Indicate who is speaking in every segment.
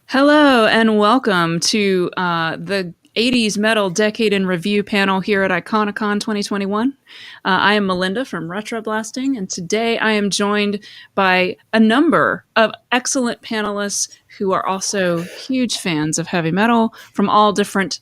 Speaker 1: Hello and welcome to the 80s Metal Decade in Review panel here at Iconicon 2021. I am Melinda from Retro Blasting, and today I am joined by a number of excellent panelists who are also huge fans of heavy metal from all different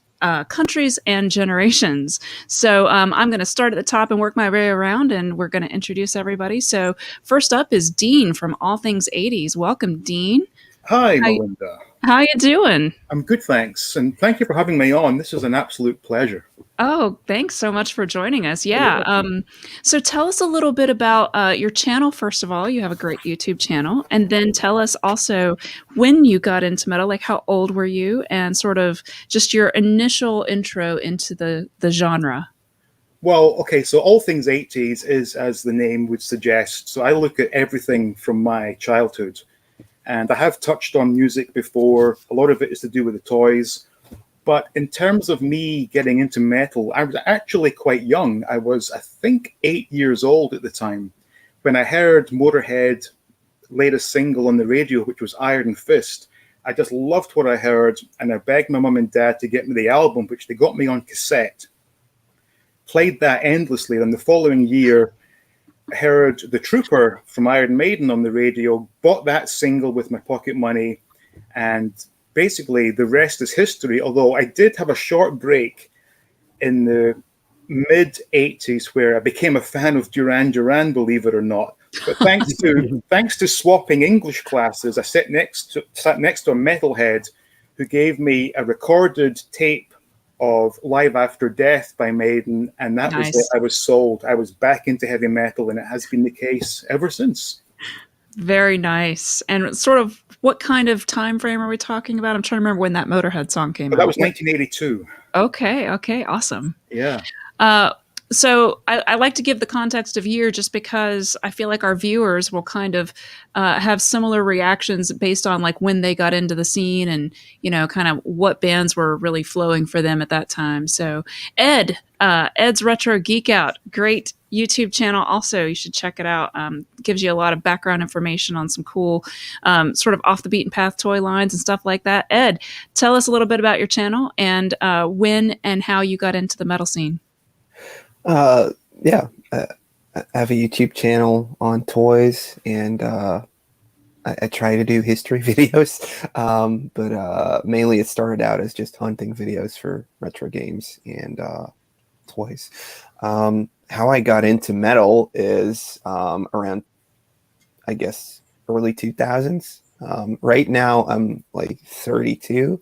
Speaker 1: countries and generations. So I'm going to start at the top and work my way around, and we're going to introduce everybody. So first up is Dean from All Things 80s. Welcome, Dean.
Speaker 2: Hi,
Speaker 1: How,
Speaker 2: Melinda.
Speaker 1: how you doing?
Speaker 2: I'm good, thanks. And thank you for having me on. This is an absolute pleasure.
Speaker 1: Oh, thanks so much for joining us.
Speaker 2: Oh, you're
Speaker 1: Yeah.
Speaker 2: welcome.
Speaker 1: So tell us a little bit about your channel, first of all. You have a great YouTube channel. And then tell us also when you got into metal, like how old were you, and sort of just your initial intro into the genre.
Speaker 2: Well, okay, so All Things 80s is as the name would suggest. So I look at everything from my childhood. And I have touched on music before. A lot of it is to do with the toys. But in terms of me getting into metal, I was actually quite young. I was, I think, 8 years old at the time when I heard Motorhead latest single on the radio, which was Iron Fist. I just loved what I heard, and I begged my mum and dad to get me the album, which they got me on cassette. Played that endlessly, and the following year, I heard The Trooper from Iron Maiden on the radio, bought that single with my pocket money, and basically the rest is history, although I did have a short break in the mid 80s where I became a fan of Duran Duran, believe it or not. But thanks to swapping English classes, I sat next to a metalhead who gave me a recorded tape of Live After Death by Maiden, and that was it.
Speaker 1: Nice.
Speaker 2: I was sold. I was back into heavy metal, and it has been the case ever since.
Speaker 1: Very nice. And sort of what kind of time frame are we talking about? I'm trying to remember when that Motorhead song came
Speaker 2: But that
Speaker 1: out.
Speaker 2: was 1982.
Speaker 1: Okay, awesome.
Speaker 2: Yeah.
Speaker 1: Uh, so I like to give the context of year just because I feel like our viewers will kind of have similar reactions based on like when they got into the scene and kind of what bands were really flowing for them at that time. So Ed's Retro Geek Out, great YouTube channel. Also, you should check it out. Gives you a lot of background information on some cool sort of off the beaten path toy lines and stuff like that. Ed, tell us a little bit about your channel and when and how you got into the metal scene.
Speaker 3: Yeah, I have a YouTube channel on toys, and I try to do history videos, but mainly it started out as just hunting videos for retro games and toys. How I got into metal is around, I guess, early 2000s. Right now, I'm like 32.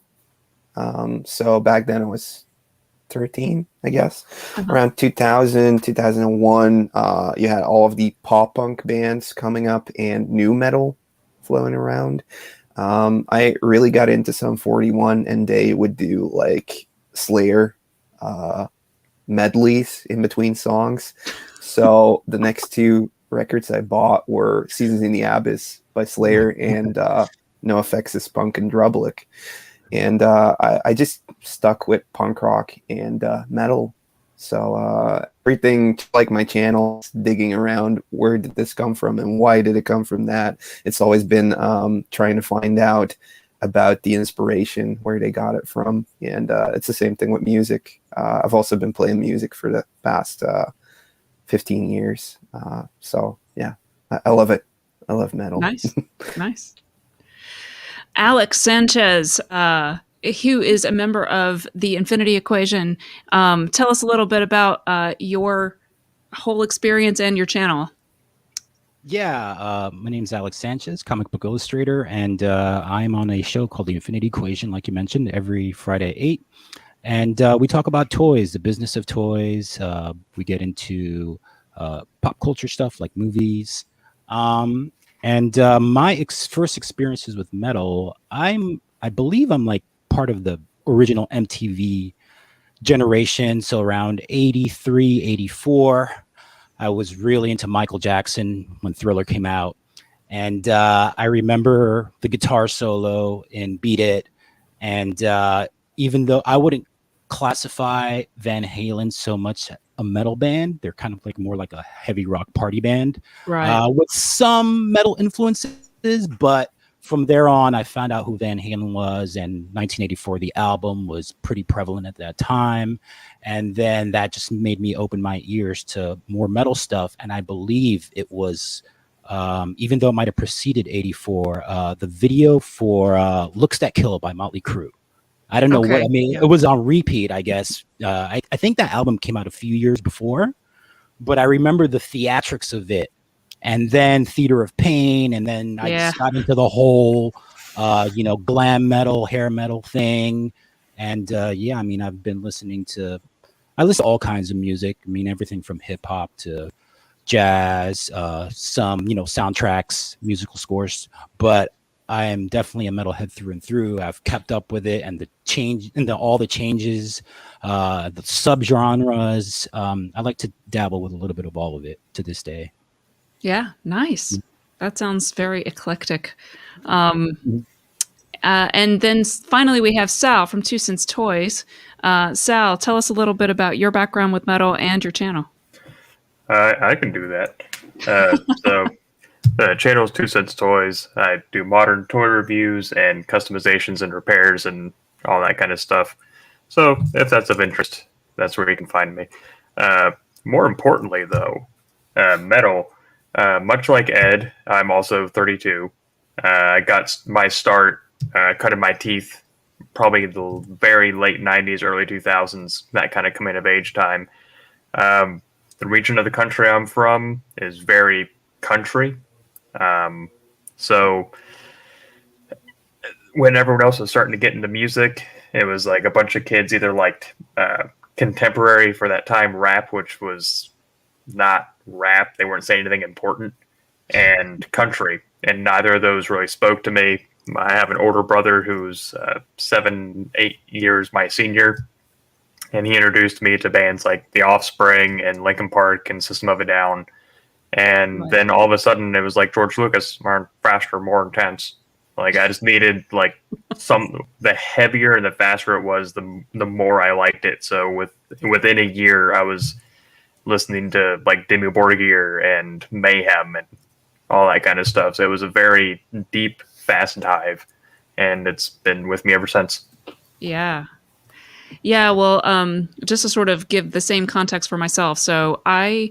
Speaker 3: So back then I was 13, I guess. Around 2000, 2001, you had all of the pop punk bands coming up and new metal flowing around. I really got into some 41, and they would do like Slayer medleys in between songs. So the next two records I bought were Seasons in the Abyss by Slayer and NoFX's Punk and Drublic. And I just stuck with punk rock and metal. So everything, like my channel, digging around where did this come from and why did it come from that. It's always been trying to find out about the inspiration, where they got it from. And it's the same thing with music. I've also been playing music for the past 15 years. So yeah, I love it. I love metal.
Speaker 1: Nice. Alex Sanchez, who is a member of the Infinity Equation. Tell us a little bit about your whole experience and your channel.
Speaker 4: Yeah, my name's Alex Sanchez, comic book illustrator, and I'm on a show called The Infinity Equation, like you mentioned, every Friday at 8. And we talk about toys, the business of toys. We get into pop culture stuff like movies. And my first experiences with metal, I believe I'm like part of the original MTV generation. So around 83, 84, I was really into Michael Jackson when Thriller came out. And I remember the guitar solo in Beat It. And even though I wouldn't classify Van Halen so much a metal band, they're kind of like more like a heavy rock party band,
Speaker 1: Right.
Speaker 4: with some metal influences, but from there on, I found out who Van Halen was, and 1984, the album was pretty prevalent at that time. And then that just made me open my ears to more metal stuff. And I believe it was, even though it might have preceded 84, the video for Looks That Kill by Motley Crue. I don't know what, I mean, it was on repeat, I guess. I think that album came out a few years before, but I remember the theatrics of it. And then Theater of Pain, and then I just got into the whole, glam metal, hair metal thing. And I mean, I've been I listen to all kinds of music. I mean, everything from hip hop to jazz, some, soundtracks, musical scores. But I am definitely a metalhead through and through. I've kept up with it, and the change, and all the changes, the subgenres. I like to dabble with a little bit of all of it to this day.
Speaker 1: Yeah, nice. That sounds very eclectic. And then finally, we have Sal from 2 Cents Toys. Sal, tell us a little bit about your background with metal and your channel.
Speaker 5: I can do that. So the channel is 2 Cents Toys. I do modern toy reviews and customizations and repairs and all that kind of stuff. So if that's of interest, that's where you can find me. More importantly, though, metal. Much like Ed, I'm also 32. I got my start cutting my teeth probably the very late 90s, early 2000s, that kind of coming of age time. The region of the country I'm from is very country. So when everyone else was starting to get into music, it was like a bunch of kids either liked contemporary, for that time, rap, which was not rap. They weren't saying anything important, and country. And neither of those really spoke to me. I have an older brother who's 7-8 years my senior, and he introduced me to bands like The Offspring and Linkin Park and System of a Down. And then all of a sudden it was like George Lucas, more faster, more intense. Like I just needed like the heavier and the faster it was, the more I liked it. So within a year I was listening to like Dimmu Borgir and Mayhem and all that kind of stuff. So it was a very deep, fast dive, and it's been with me ever since.
Speaker 1: Yeah. Yeah, well, just to sort of give the same context for myself. So I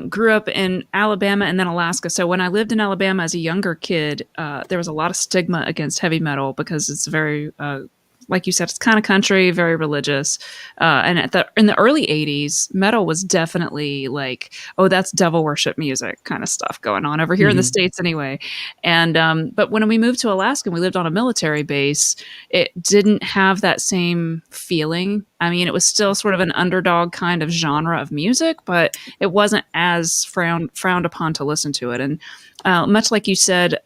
Speaker 1: grew up in Alabama and then Alaska. So when I lived in Alabama as a younger kid, there was a lot of stigma against heavy metal because it's very like you said, it's kind of country, very religious. And in the early 80s, metal was definitely like, oh, that's devil worship music kind of stuff going on over here in the States anyway. And but when we moved to Alaska and we lived on a military base, it didn't have that same feeling. I mean, it was still sort of an underdog kind of genre of music, but it wasn't as frowned upon to listen to it. And much like you said,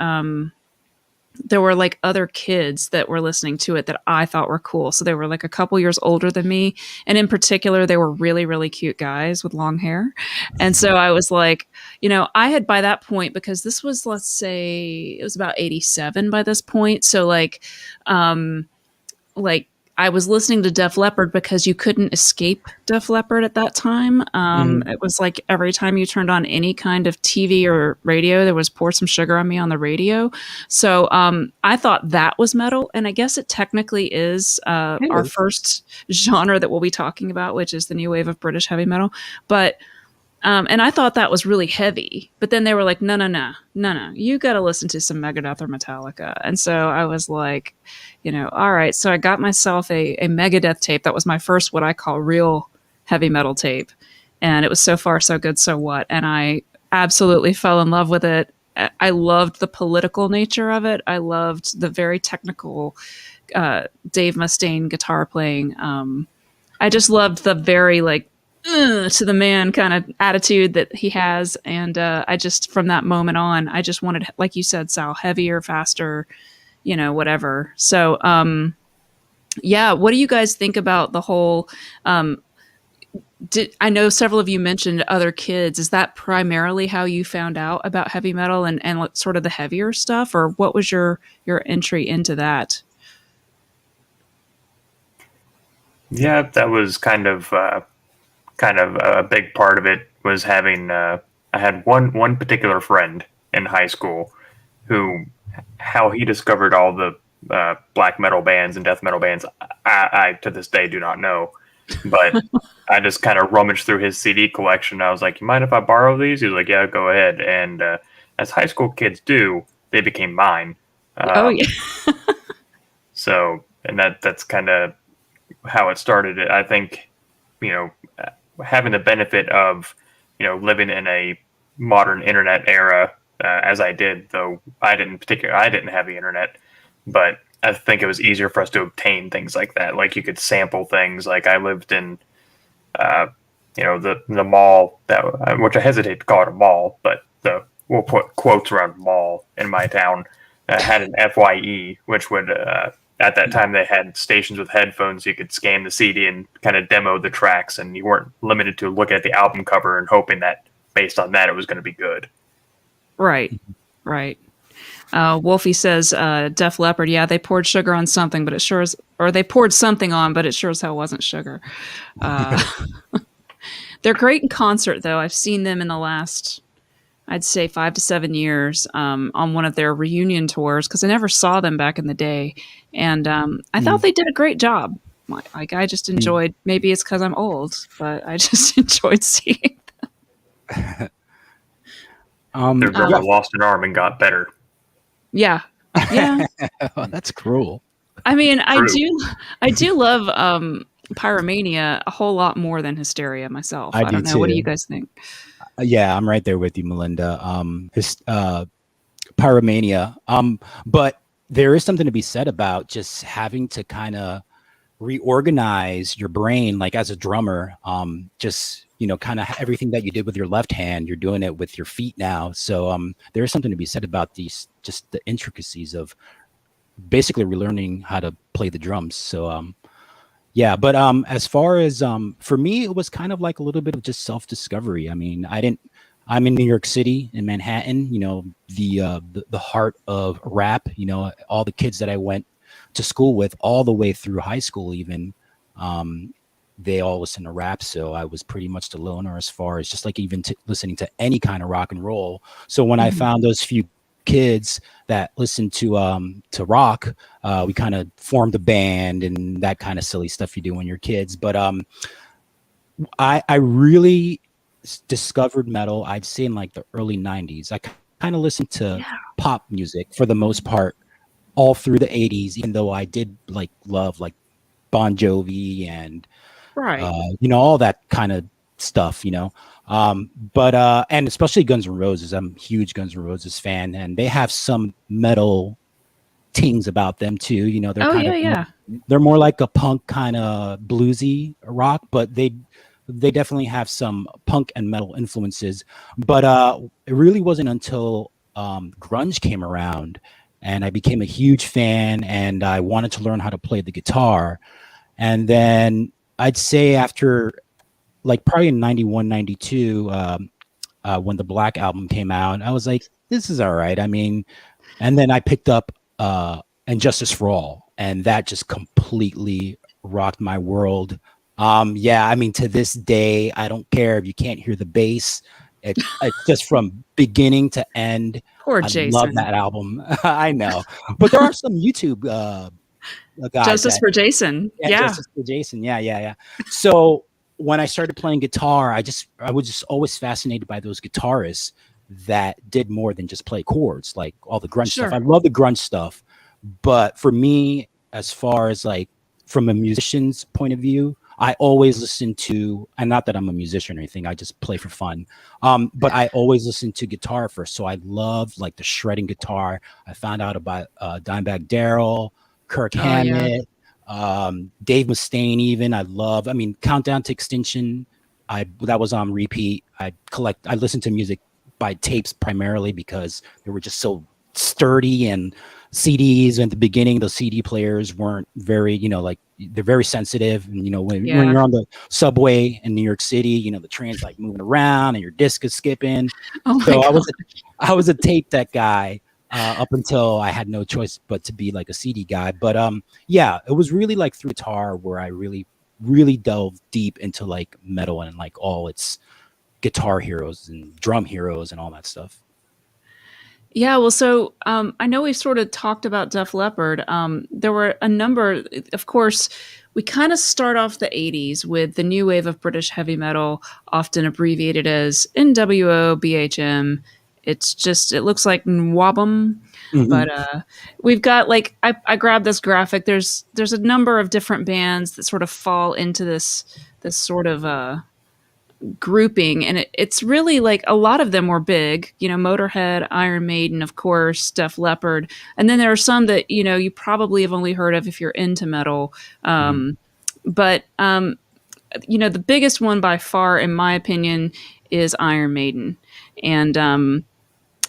Speaker 1: there were like other kids that were listening to it that I thought were cool. So they were like a couple years older than me. And in particular, they were really, really cute guys with long hair. And so I was like, I had by that point, because this was, let's say it was about 87 by this point. So like I was listening to Def Leppard because you couldn't escape Def Leppard at that time. It was like every time you turned on any kind of TV or radio, there was Pour Some Sugar on Me on the radio. So I thought that was metal. And I guess it technically is our first genre that we'll be talking about, which is the new wave of British heavy metal. But and I thought that was really heavy, but then they were like, no, you got to listen to some Megadeth or Metallica. And so I was like, all right. So I got myself a Megadeth tape. That was my first, what I call real heavy metal tape. And it was So Far, So Good, So What. And I absolutely fell in love with it. I loved the political nature of it. I loved the very technical Dave Mustaine guitar playing. I just loved the very like, to the man kind of attitude that he has. And I just, from that moment on, I just wanted, like you said, Sal, heavier, faster, whatever. So, what do you guys think about the whole, I know several of you mentioned other kids. Is that primarily how you found out about heavy metal and sort of the heavier stuff? Or what was your entry into that?
Speaker 5: Yeah, that was kind of a big part of it was having I had one particular friend in high school who how he discovered all the black metal bands and death metal bands, I to this day do not know. But I just kind of rummaged through his CD collection. I was like, "You mind if I borrow these?" He was like, "Yeah, go ahead." And as high school kids do, they became mine.
Speaker 1: Oh yeah.
Speaker 5: So, and that's kind of how it started. I think, you know, having the benefit of, living in a modern internet era, as I did, though I didn't have the internet, but I think it was easier for us to obtain things like that. Like you could sample things. Like I lived in, the mall which I hesitate to call it a mall, but we'll put quotes around mall in my town. Had an FYE, which would at that time they had stations with headphones. You could scan the CD and kind of demo the tracks, and you weren't limited to looking at the album cover and hoping that based on that it was going to be good.
Speaker 1: Right. Wolfie says, Def Leppard, yeah, they poured sugar on something, but it sure is, or they poured something on, but it sure as hell wasn't sugar. They're great in concert, though. I've seen them in the last, I'd say 5 to 7 years, on one of their reunion tours, because I never saw them back in the day. And I thought they did a great job. Like, I just enjoyed, maybe it's because I'm old, but I just enjoyed seeing
Speaker 5: Their brother lost an arm and got better.
Speaker 1: Yeah.
Speaker 4: That's cruel.
Speaker 1: I mean, I do love Pyromania a whole lot more than Hysteria myself. I don't know.
Speaker 4: Too.
Speaker 1: What do you guys think?
Speaker 4: Yeah, I'm right there with you, Melinda. Pyromania. But there is something to be said about just having to kind of reorganize your brain, like as a drummer. Just kind of everything that you did with your left hand, you're doing it with your feet now. So there is something to be said about just the intricacies of basically relearning how to play the drums. So yeah, but as far as for me, it was kind of like a little bit of just self-discovery. I mean, I'm in New York City, in Manhattan, the heart of rap, all the kids that I went to school with all the way through high school, even, they all listen to rap. So I was pretty much the loner as far as just like even listening to any kind of rock and roll. So when I found those few kids that listened to rock, we kind of formed a band and that kind of silly stuff you do when you're kids. But I really discovered metal, I'd say in like the early 90s. I kind of listened to pop music for the most part all through the 80s, even though I did love Bon Jovi and all that kind of stuff, but and especially Guns N' Roses. I'm a huge Guns N' Roses fan, and they have some metal tings about them too. They're they're more like a punk kind of bluesy rock, but they definitely have some punk and metal influences. But it really wasn't until grunge came around and I became a huge fan, and I wanted to learn how to play the guitar. And then I'd say after probably in 91, 92, when the Black album came out, I was like, this is all right. I mean, and then I picked up And Justice for All, and that just completely rocked my world. I mean, to this day, I don't care if you can't hear the bass. It's just from beginning to end.
Speaker 1: Poor
Speaker 4: I
Speaker 1: Jason.
Speaker 4: love that album. I know. But there are some YouTube guys.
Speaker 1: Justice for Jason. Yeah.
Speaker 4: Justice for Jason. Yeah. So when I started playing guitar, I was just always fascinated by those guitarists that did more than just play chords, like all the grunge stuff. I love the grunge stuff. But for me, as far as from a musician's point of view, I always listen to, and not that I'm a musician or anything, I just play for fun. But I always listen to guitar first. So I love the shredding guitar. I found out about Dimebag Darrell, Kirk Hammett, Dave Mustaine even. I mean, Countdown to Extinction. That was on repeat. I listened to music by tapes primarily because they were just so sturdy, and CDs in the beginning, those CD players weren't very, they're very sensitive. And, when you're on the subway in New York City, the train's moving around and your disc is skipping. So I was a tape deck guy up until I had no choice but to be a CD guy. But it was really through guitar where I really, really delved deep into metal and all its guitar heroes and drum heroes and all that stuff.
Speaker 1: Yeah, well, so I know we've sort of talked about Def Leppard. There were a number, of course, we kind of start off the 80s with the new wave of British heavy metal, often abbreviated as NWOBHM. It's just, it looks like NWOBHM, but we've got like, I grabbed this graphic. There's a number of different bands that sort of fall into this sort of grouping, and it's really like a lot of them were big, Motorhead, Iron Maiden, of course, Def Leppard, and then there are some that you probably have only heard of if you're into metal, but the biggest one by far, in my opinion, is Iron Maiden. And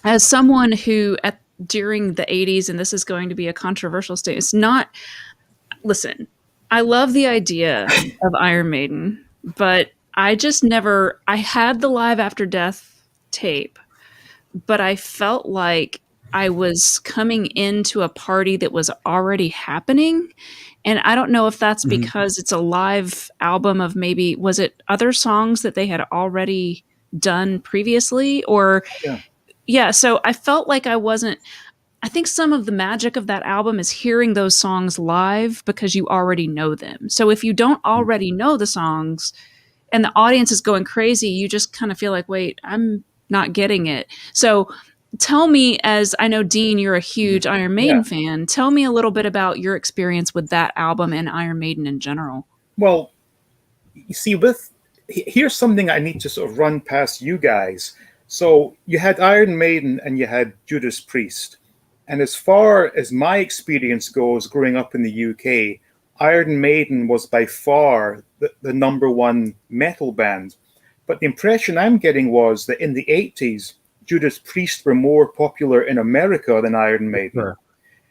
Speaker 1: as someone who during the 80s, and this is going to be a controversial statement, it's not, listen, I love the idea of Iron Maiden, but I just never, I had the Live After Death tape, but I felt like I was coming into a party that was already happening. And I don't know if that's because it's a live album of maybe, was it other songs that they had already done previously? Or, yeah, so I felt like I think some of the magic of that album is hearing those songs live because you already know them. So if you don't already know the songs, and the audience is going crazy, you just kind of feel like, wait, I'm not getting it. So tell me, as I know, Dean, you're a huge Iron Maiden fan. Tell me a little bit about your experience with that album and Iron Maiden in general.
Speaker 2: Well, you see, here's something I need to sort of run past you guys. So you had Iron Maiden and you had Judas Priest. And as far as my experience goes growing up in the UK, Iron Maiden was by far the number one metal band. But the impression I'm getting was that in the 80s, Judas Priest were more popular in America than Iron Maiden.
Speaker 4: Sure.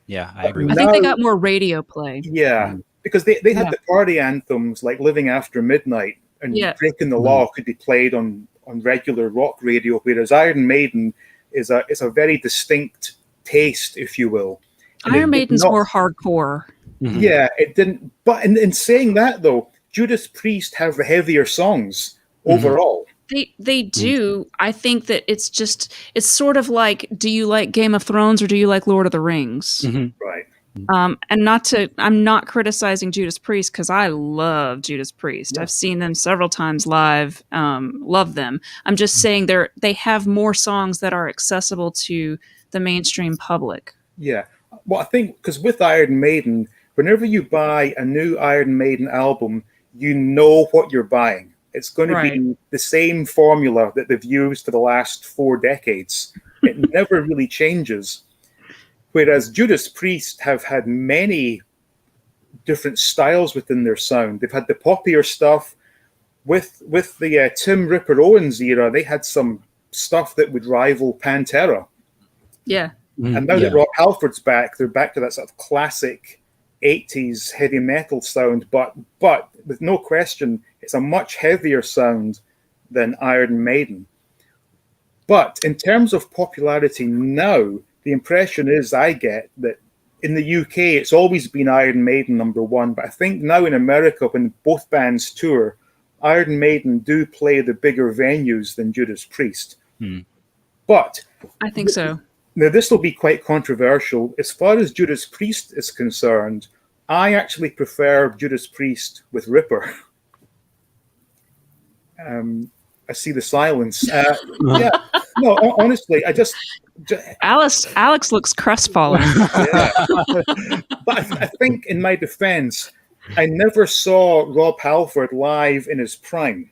Speaker 4: Yeah, I agree.
Speaker 1: I think they got more radio play.
Speaker 2: Yeah, because they had the party anthems like Living After Midnight and Breaking the Law could be played on regular rock radio, whereas Iron Maiden is a very distinct taste, if you will. And
Speaker 1: Iron Maiden's more hardcore.
Speaker 2: Yeah, it didn't. But in saying that, though, Judas Priest have heavier songs overall.
Speaker 1: They do. I think that it's sort of like, do you like Game of Thrones or do you like Lord of the Rings?
Speaker 2: Right.
Speaker 1: And I'm not criticizing Judas Priest because I love Judas Priest. Yeah. I've seen them several times live. Love them. I'm just saying they have more songs that are accessible to the mainstream public.
Speaker 2: Yeah. Well, I think because with Iron Maiden, whenever you buy a new Iron Maiden album, you know what you're buying. It's going to be the same formula that they've used for the last 4 decades. It never really changes. Whereas Judas Priest have had many different styles within their sound. They've had the poppier stuff. With the Tim Ripper Owens era, they had some stuff that would rival Pantera.
Speaker 1: Yeah.
Speaker 2: And now that Rob Halford's back, they're back to that sort of classic 80s heavy metal sound, but with no question, it's a much heavier sound than Iron Maiden. But in terms of popularity now, the impression is I get that in the UK, it's always been Iron Maiden number one. But I think now in America, when both bands tour, Iron Maiden do play the bigger venues than Judas Priest. But
Speaker 1: I think so.
Speaker 2: Now, this will be quite controversial. As far as Judas Priest is concerned, I actually prefer Judas Priest with Ripper. I see the silence. Yeah, no, honestly,
Speaker 1: Alex looks crestfallen.
Speaker 2: Yeah. But I think, in my defense, I never saw Rob Halford live in his prime.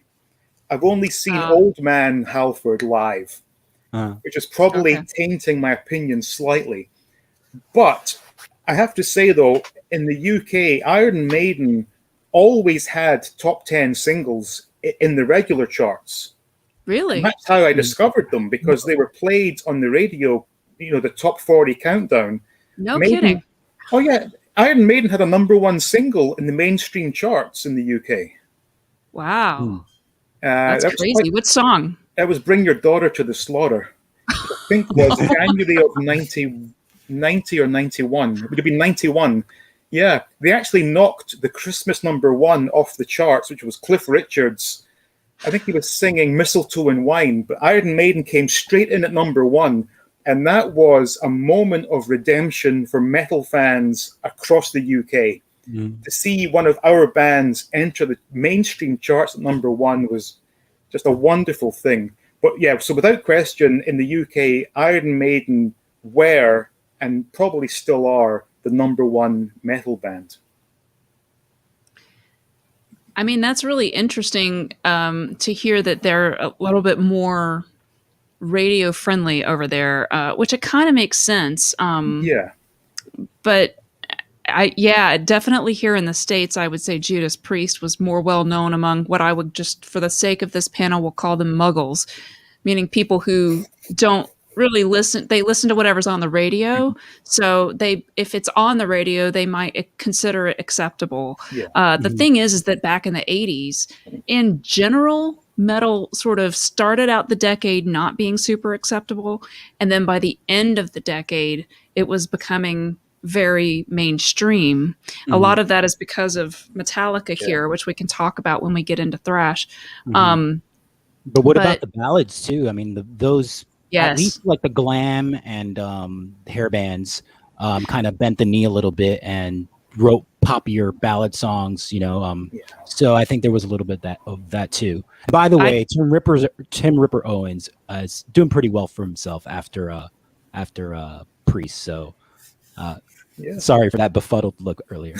Speaker 2: I've only seen old man Halford live, which is probably tainting my opinion slightly. But I have to say, though, in the UK, Iron Maiden always had top 10 singles in the regular charts.
Speaker 1: Really?
Speaker 2: And that's how I discovered them, because they were played on the radio, the top 40 countdown.
Speaker 1: No kidding.
Speaker 2: Oh, yeah. Iron Maiden had a number one single in the mainstream charts in the UK.
Speaker 1: Wow. That's crazy. What song?
Speaker 2: That was Bring Your Daughter to the Slaughter. I think it was January of 90 or 91. It would have been 91. Yeah. They actually knocked the Christmas number one off the charts, which was Cliff Richard's. I think he was singing Mistletoe and Wine, but Iron Maiden came straight in at number one. And that was a moment of redemption for metal fans across the UK. To see one of our bands enter the mainstream charts at #1 was just a wonderful thing. But yeah, so without question, in the UK, Iron Maiden were, and probably still are, the #1 metal band.
Speaker 1: I mean, that's really interesting to hear that they're a little bit more radio friendly over there, which it kind of makes sense.
Speaker 2: Yeah.
Speaker 1: But definitely here in the States, I would say Judas Priest was more well known among what I would just, for the sake of this panel, will call them muggles, meaning people who don't really listen. They listen to whatever's on the radio. So if it's on the radio, they might consider it acceptable.
Speaker 2: Yeah.
Speaker 1: The thing is that back in the 80s, in general, metal sort of started out the decade not being super acceptable. And then by the end of the decade, it was becoming very mainstream. A lot of that is because of Metallica here, which we can talk about when we get into thrash.
Speaker 4: But what about the ballads too? I mean, those
Speaker 1: Yes.
Speaker 4: at least like the glam and hair bands kind of bent the knee a little bit and wrote poppier ballad songs, So I think there was a little bit of that too. By the way, Tim Ripper Owens is doing pretty well for himself after Priest. So sorry for that befuddled look earlier.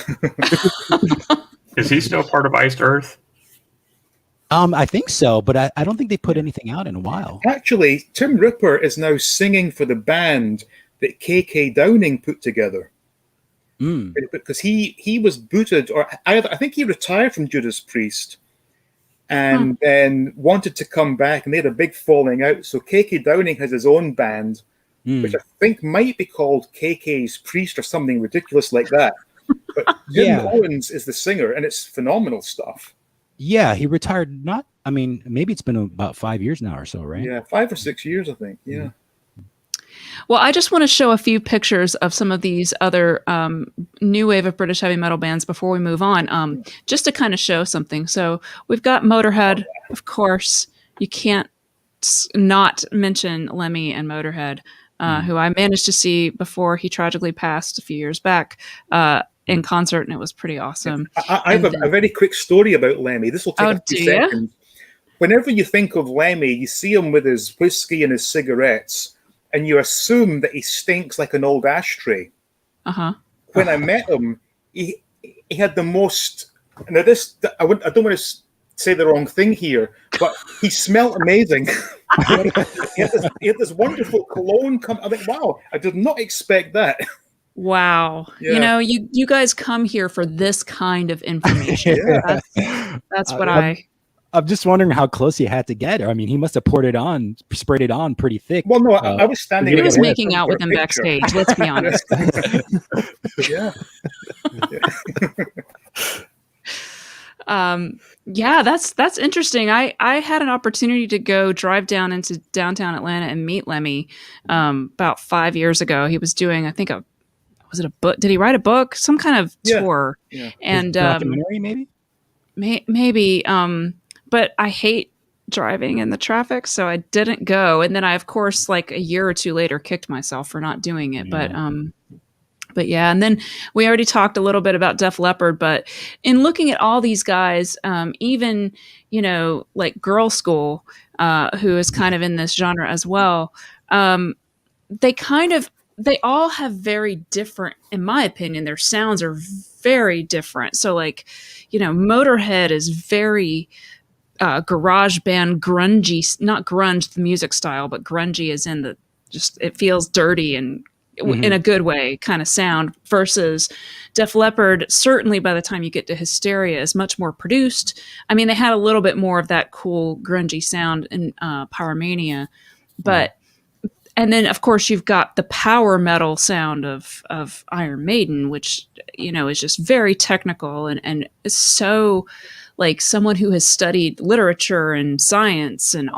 Speaker 5: Is he still part of Iced Earth?
Speaker 4: I think so, but I don't think they put anything out in a while.
Speaker 2: Actually, Tim Ripper is now singing for the band that KK Downing put together. Because he was booted, or I think he retired from Judas Priest and then wanted to come back, and they had a big falling out. So KK Downing has his own band, which I think might be called KK's Priest or something ridiculous like that. But Jim Owens is the singer, and it's phenomenal stuff.
Speaker 4: Yeah, he retired. Maybe it's been about 5 years now or so, right?
Speaker 2: Yeah, 5 or 6 years, I think. Yeah.
Speaker 1: Well, I just want to show a few pictures of some of these other new wave of British heavy metal bands before we move on, just to kind of show something. So we've got Motorhead, of course. You can't not mention Lemmy and Motorhead, who I managed to see before he tragically passed a few years back in concert, and it was pretty awesome.
Speaker 2: I have a very quick story about Lemmy. This will take a few seconds. Whenever you think of Lemmy, you see him with his whiskey and his cigarettes, and you assume that he stinks like an old ashtray. When I met him, he had the most. Now, I don't want to say the wrong thing here, but he smelled amazing. he had this wonderful cologne come. I think, wow, I did not expect that.
Speaker 1: Wow.
Speaker 2: Yeah.
Speaker 1: You guys come here for this kind of information. That's what
Speaker 4: I'm just wondering how close he had to get her. I mean, he must have sprayed it on pretty thick.
Speaker 2: Well, no, I was standing.
Speaker 1: He was making out with him backstage. Let's be honest.
Speaker 2: Yeah.
Speaker 1: That's interesting. I had an opportunity to go drive down into downtown Atlanta and meet Lemmy about 5 years ago. He was doing, I think, was it a book? Did he write a book? Some kind of tour.
Speaker 2: Yeah.
Speaker 1: And
Speaker 4: documentary, maybe.
Speaker 1: Maybe. But I hate driving in the traffic, so I didn't go. And then I, of course, like a year or two later, kicked myself for not doing it.
Speaker 4: Yeah.
Speaker 1: But yeah, and then we already talked a little bit about Def Leppard, but in looking at all these guys, even, like Girl School, who is kind of in this genre as well, they all have very different, in my opinion, their sounds are very different. So like, Motorhead is very garage band grungy, not grunge, the music style, but grungy is in it feels dirty and in a good way kind of sound, versus Def Leppard, certainly by the time you get to Hysteria, is much more produced. I mean, they had a little bit more of that cool grungy sound in Pyromania, but and then of course you've got the power metal sound of Iron Maiden, which is just very technical and is so like someone who has studied literature and science and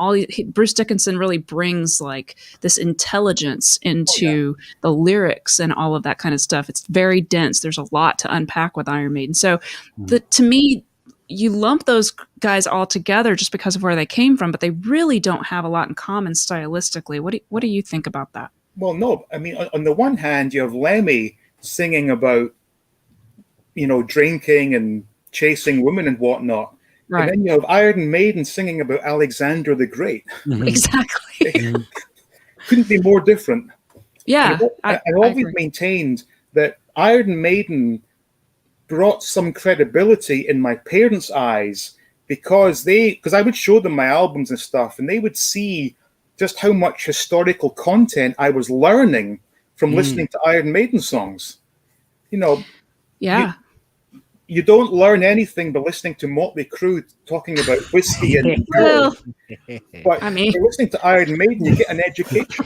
Speaker 1: Bruce Dickinson really brings like this intelligence into the lyrics and all of that kind of stuff. It's very dense. There's a lot to unpack with Iron Maiden. So to me, you lump those guys all together just because of where they came from, but they really don't have a lot in common stylistically. What do you think about that?
Speaker 2: Well, no. I mean, on the one hand, you have Lemmy singing about, drinking and chasing women and whatnot. And
Speaker 1: Right.
Speaker 2: then you have Iron Maiden singing about Alexander the Great.
Speaker 1: Exactly.
Speaker 2: Couldn't be more different.
Speaker 1: Yeah.
Speaker 2: I've
Speaker 1: I
Speaker 2: always
Speaker 1: agree.
Speaker 2: maintained that Iron Maiden brought some credibility in my parents' eyes because I would show them my albums and stuff, and they would see just how much historical content I was learning from listening to Iron Maiden songs. You
Speaker 1: Yeah.
Speaker 2: you don't learn anything by listening to Motley Crue talking about whiskey and
Speaker 1: Well,
Speaker 2: beer. But
Speaker 1: I mean,
Speaker 2: by listening to Iron Maiden, you get an education.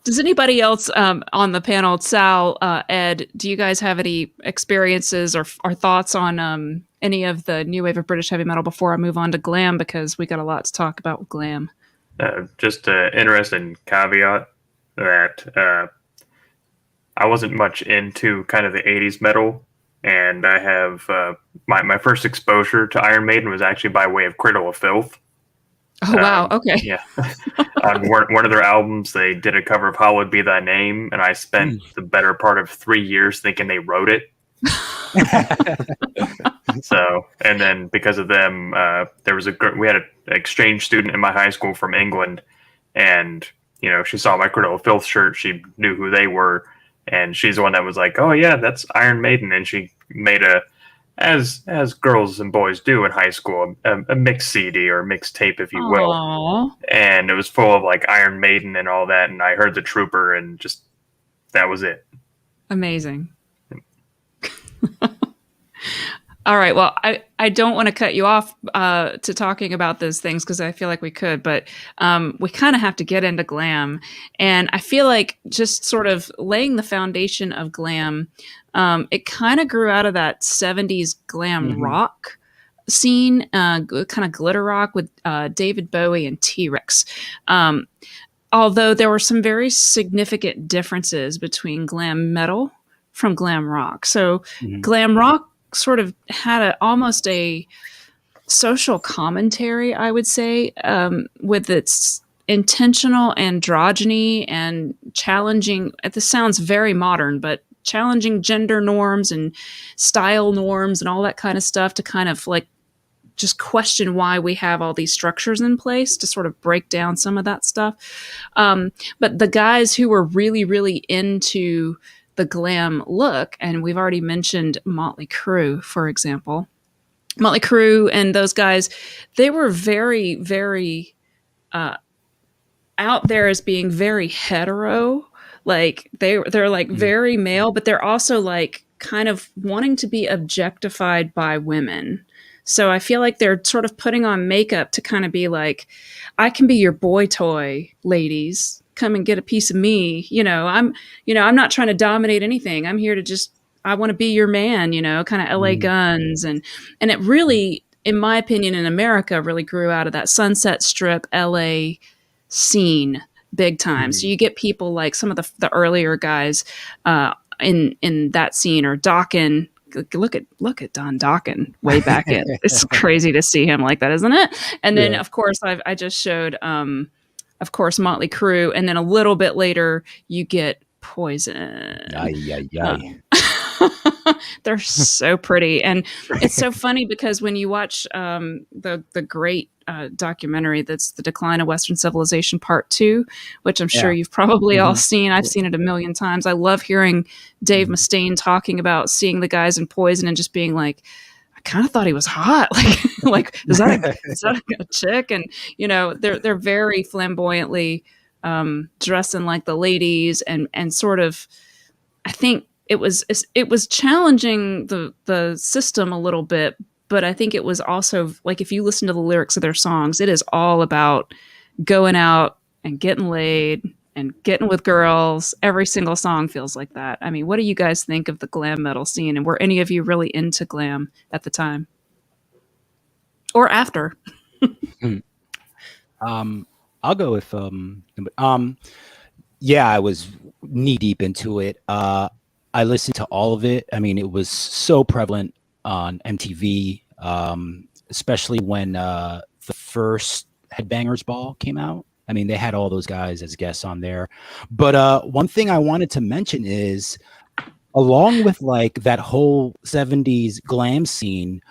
Speaker 1: does anybody else on the panel, Sal, Ed, do you guys have any experiences or thoughts on any of the new wave of British heavy metal before I move on to glam? Because we got a lot to talk about with glam.
Speaker 5: Just an interesting caveat that I wasn't much into kind of the 80s metal, and I have my first exposure to Iron Maiden was actually by way of Cradle of Filth.
Speaker 1: Oh, wow. Okay.
Speaker 5: Yeah. On one of their albums, they did a cover of Hallowed Be Thy Name, and I spent the better part of 3 years thinking they wrote it. So, and then because of them, we had an exchange student in my high school from England, and she saw my Cradle of Filth shirt, she knew who they were, and she's the one that was like, "Oh yeah, that's Iron Maiden," and she made as girls and boys do in high school, a mix CD or mix tape, if you will.
Speaker 1: Aww.
Speaker 5: And it was full of like Iron Maiden and all that, and I heard the Trooper, and just that was it.
Speaker 1: Amazing. All right. Well, I don't want to cut you off to talking about those things because I feel like we could, but we kind of have to get into glam. And I feel like just sort of laying the foundation of glam, it kind of grew out of that 70s glam rock scene, kind of glitter rock with David Bowie and T-Rex. Although there were some very significant differences between glam metal from glam rock. So glam rock sort of had almost a social commentary, I would say, with its intentional androgyny and challenging, this sounds very modern, but challenging gender norms and style norms and all that kind of stuff to kind of like just question why we have all these structures in place to sort of break down some of that stuff. But the guys who were really, really into the glam look, and we've already mentioned Motley Crue, for example. Motley Crue and those guys, they were very, very out there as being very hetero. Like they're like very male, but they're also like kind of wanting to be objectified by women. So I feel like they're sort of putting on makeup to kind of be like, I can be your boy toy, ladies. Come and get a piece of me. I'm not trying to dominate anything. I'm here to I want to be your man, kind of LA Guns. And it really, in my opinion, in America really grew out of that Sunset Strip LA scene big time. So you get people like some of the earlier guys in that scene, or Dokken. Look at Don Dokken way back in. It's crazy to see him like that, isn't it? And then of course I just showed of course Motley Crue, and then a little bit later you get Poison. They're so pretty, and it's so funny because when you watch the great documentary that's The Decline of Western Civilization Part 2, which I'm sure you've probably all seen. I've seen it a million times. I love hearing Dave Mustaine talking about seeing the guys in Poison and just being like, I kind of thought he was hot. Like is that a chick? And they're very flamboyantly dressing like the ladies, and sort of, I think it was challenging the system a little bit, but I think it was also like, if you listen to the lyrics of their songs, it is all about going out and getting laid and getting with girls. Every single song feels like that. I mean, what do you guys think of the glam metal scene, and were any of you really into glam at the time or after?
Speaker 4: I'll go with yeah, I was knee deep into it. I listened to all of it. I mean, it was so prevalent on MTV, especially when the first Headbangers Ball came out. I mean, they had all those guys as guests on there. But one thing I wanted to mention is, along with like that whole 70s glam scene,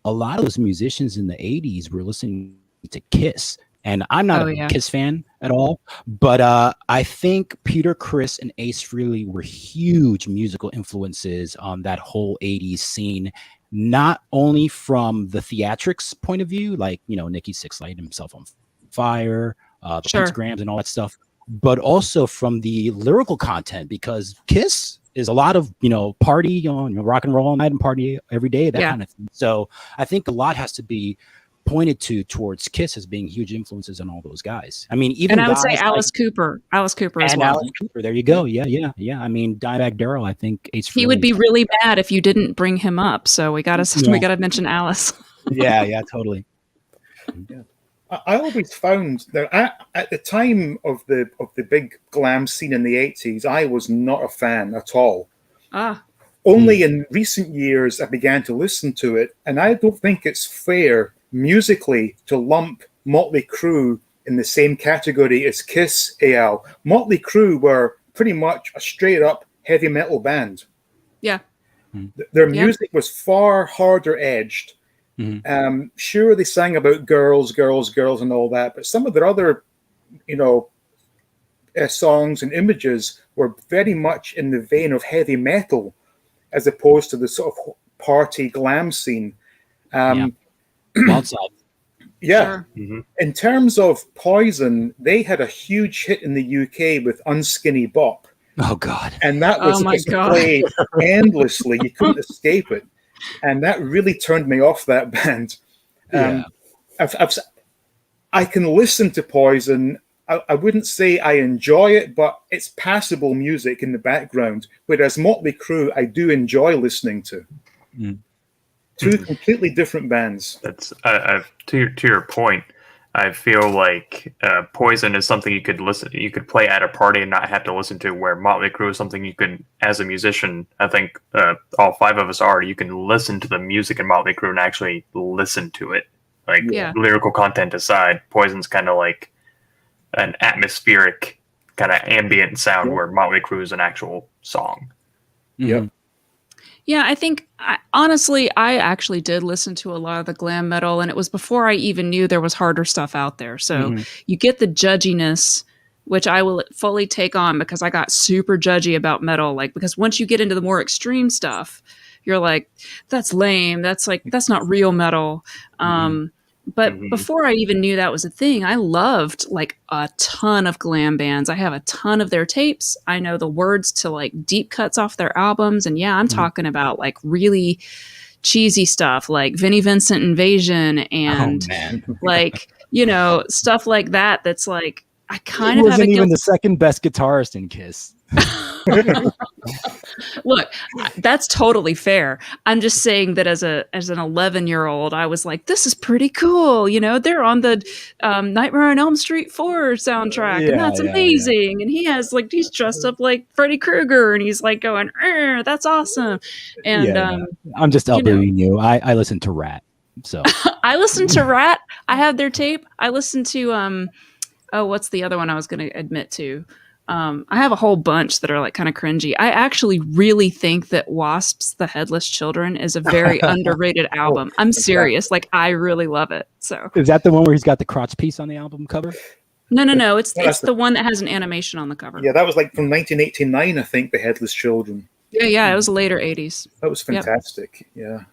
Speaker 4: a lot of those musicians in the 80s were listening to Kiss. And I'm not a Kiss fan at all, but I think Peter Criss and Ace Frehley were huge musical influences on that whole 80s scene, not only from the theatrics point of view, like, you know, Nikki Sixx lighting himself on fire, the pentagrams and all that stuff, but also from the lyrical content, because Kiss is a lot of, you know, party on, you know, rock and roll all night and party every day, that kind of thing. So I think a lot has to be pointed towards Kiss as being huge influences on all those guys. I mean, even,
Speaker 1: and I would say Alice Cooper as well.
Speaker 4: Alice Cooper, there you go. Yeah. I mean, Dimebag Darrell, I think
Speaker 1: he would be really mad if you didn't bring him up. So we gotta mention Alice.
Speaker 4: yeah, totally.
Speaker 2: Yeah. I always found that at the time of the big glam scene in the 80s, I was not a fan at all. Only in recent years I began to listen to it, and I don't think it's fair musically to lump Motley Crue in the same category as Kiss. Al, Motley Crue were pretty much a straight up heavy metal band.
Speaker 1: Yeah,
Speaker 2: their music was far harder edged. Sure, they sang about girls and all that, but some of their other, you know, songs and images were very much in the vein of heavy metal, as opposed to the sort of party glam scene.
Speaker 4: Wild Side.
Speaker 2: Yeah. Sure. In terms of Poison, they had a huge hit in the UK with Unskinny Bop.
Speaker 4: Oh God!
Speaker 2: And that was played endlessly. You couldn't escape it, and that really turned me off that band. I can listen to Poison. I wouldn't say I enjoy it, but it's passable music in the background. Whereas Motley Crue, I do enjoy listening to. Two completely different bands.
Speaker 5: That's to your point. I feel like Poison is something you could play at a party and not have to listen to. Where Motley Crue is something you can, as a musician, I think all five of us are. You can listen to the music in Motley Crue and actually listen to it. Like lyrical content aside, Poison's kind of like an atmospheric kind of ambient sound, where Motley Crue is an actual song.
Speaker 1: Yeah, I think, honestly, I actually did listen to a lot of the glam metal, and it was before I even knew there was harder stuff out there. So you get the judginess, which I will fully take on, because I got super judgy about metal. Like, because once you get into the more extreme stuff, you're like, that's lame. That's not real metal. But before I even knew that was a thing, I loved like a ton of glam bands. I have a ton of their tapes. I know the words to like deep cuts off their albums. And yeah, I'm talking about like really cheesy stuff like Vinnie Vincent Invasion and like, you know, stuff like that. That's like, I kind of have
Speaker 4: wasn't even the second best guitarist in Kiss.
Speaker 1: Look, that's totally fair. I'm just saying that as an 11-year-old, I was like, this is pretty cool. You know, they're on the Nightmare on Elm Street 4 soundtrack, and that's amazing. And he has like, he's dressed up like Freddy Krueger, and he's like going, that's awesome. And
Speaker 4: I'm just elbowing you. I listen to Rat. So
Speaker 1: I listened to Rat. I have their tape. I listened to what's the other one I was going to admit to? I have a whole bunch that are like kind of cringy. I actually really think that Wasp's The Headless Children is a very underrated album. I'm serious. Like, I really love it. So
Speaker 4: is that the one where he's got the crotch piece on the album cover?
Speaker 1: No. It's the one that has an animation on the cover.
Speaker 2: Yeah, that was like from 1989, I think, The Headless Children.
Speaker 1: Yeah, it was later 80s.
Speaker 2: That was fantastic. Yep.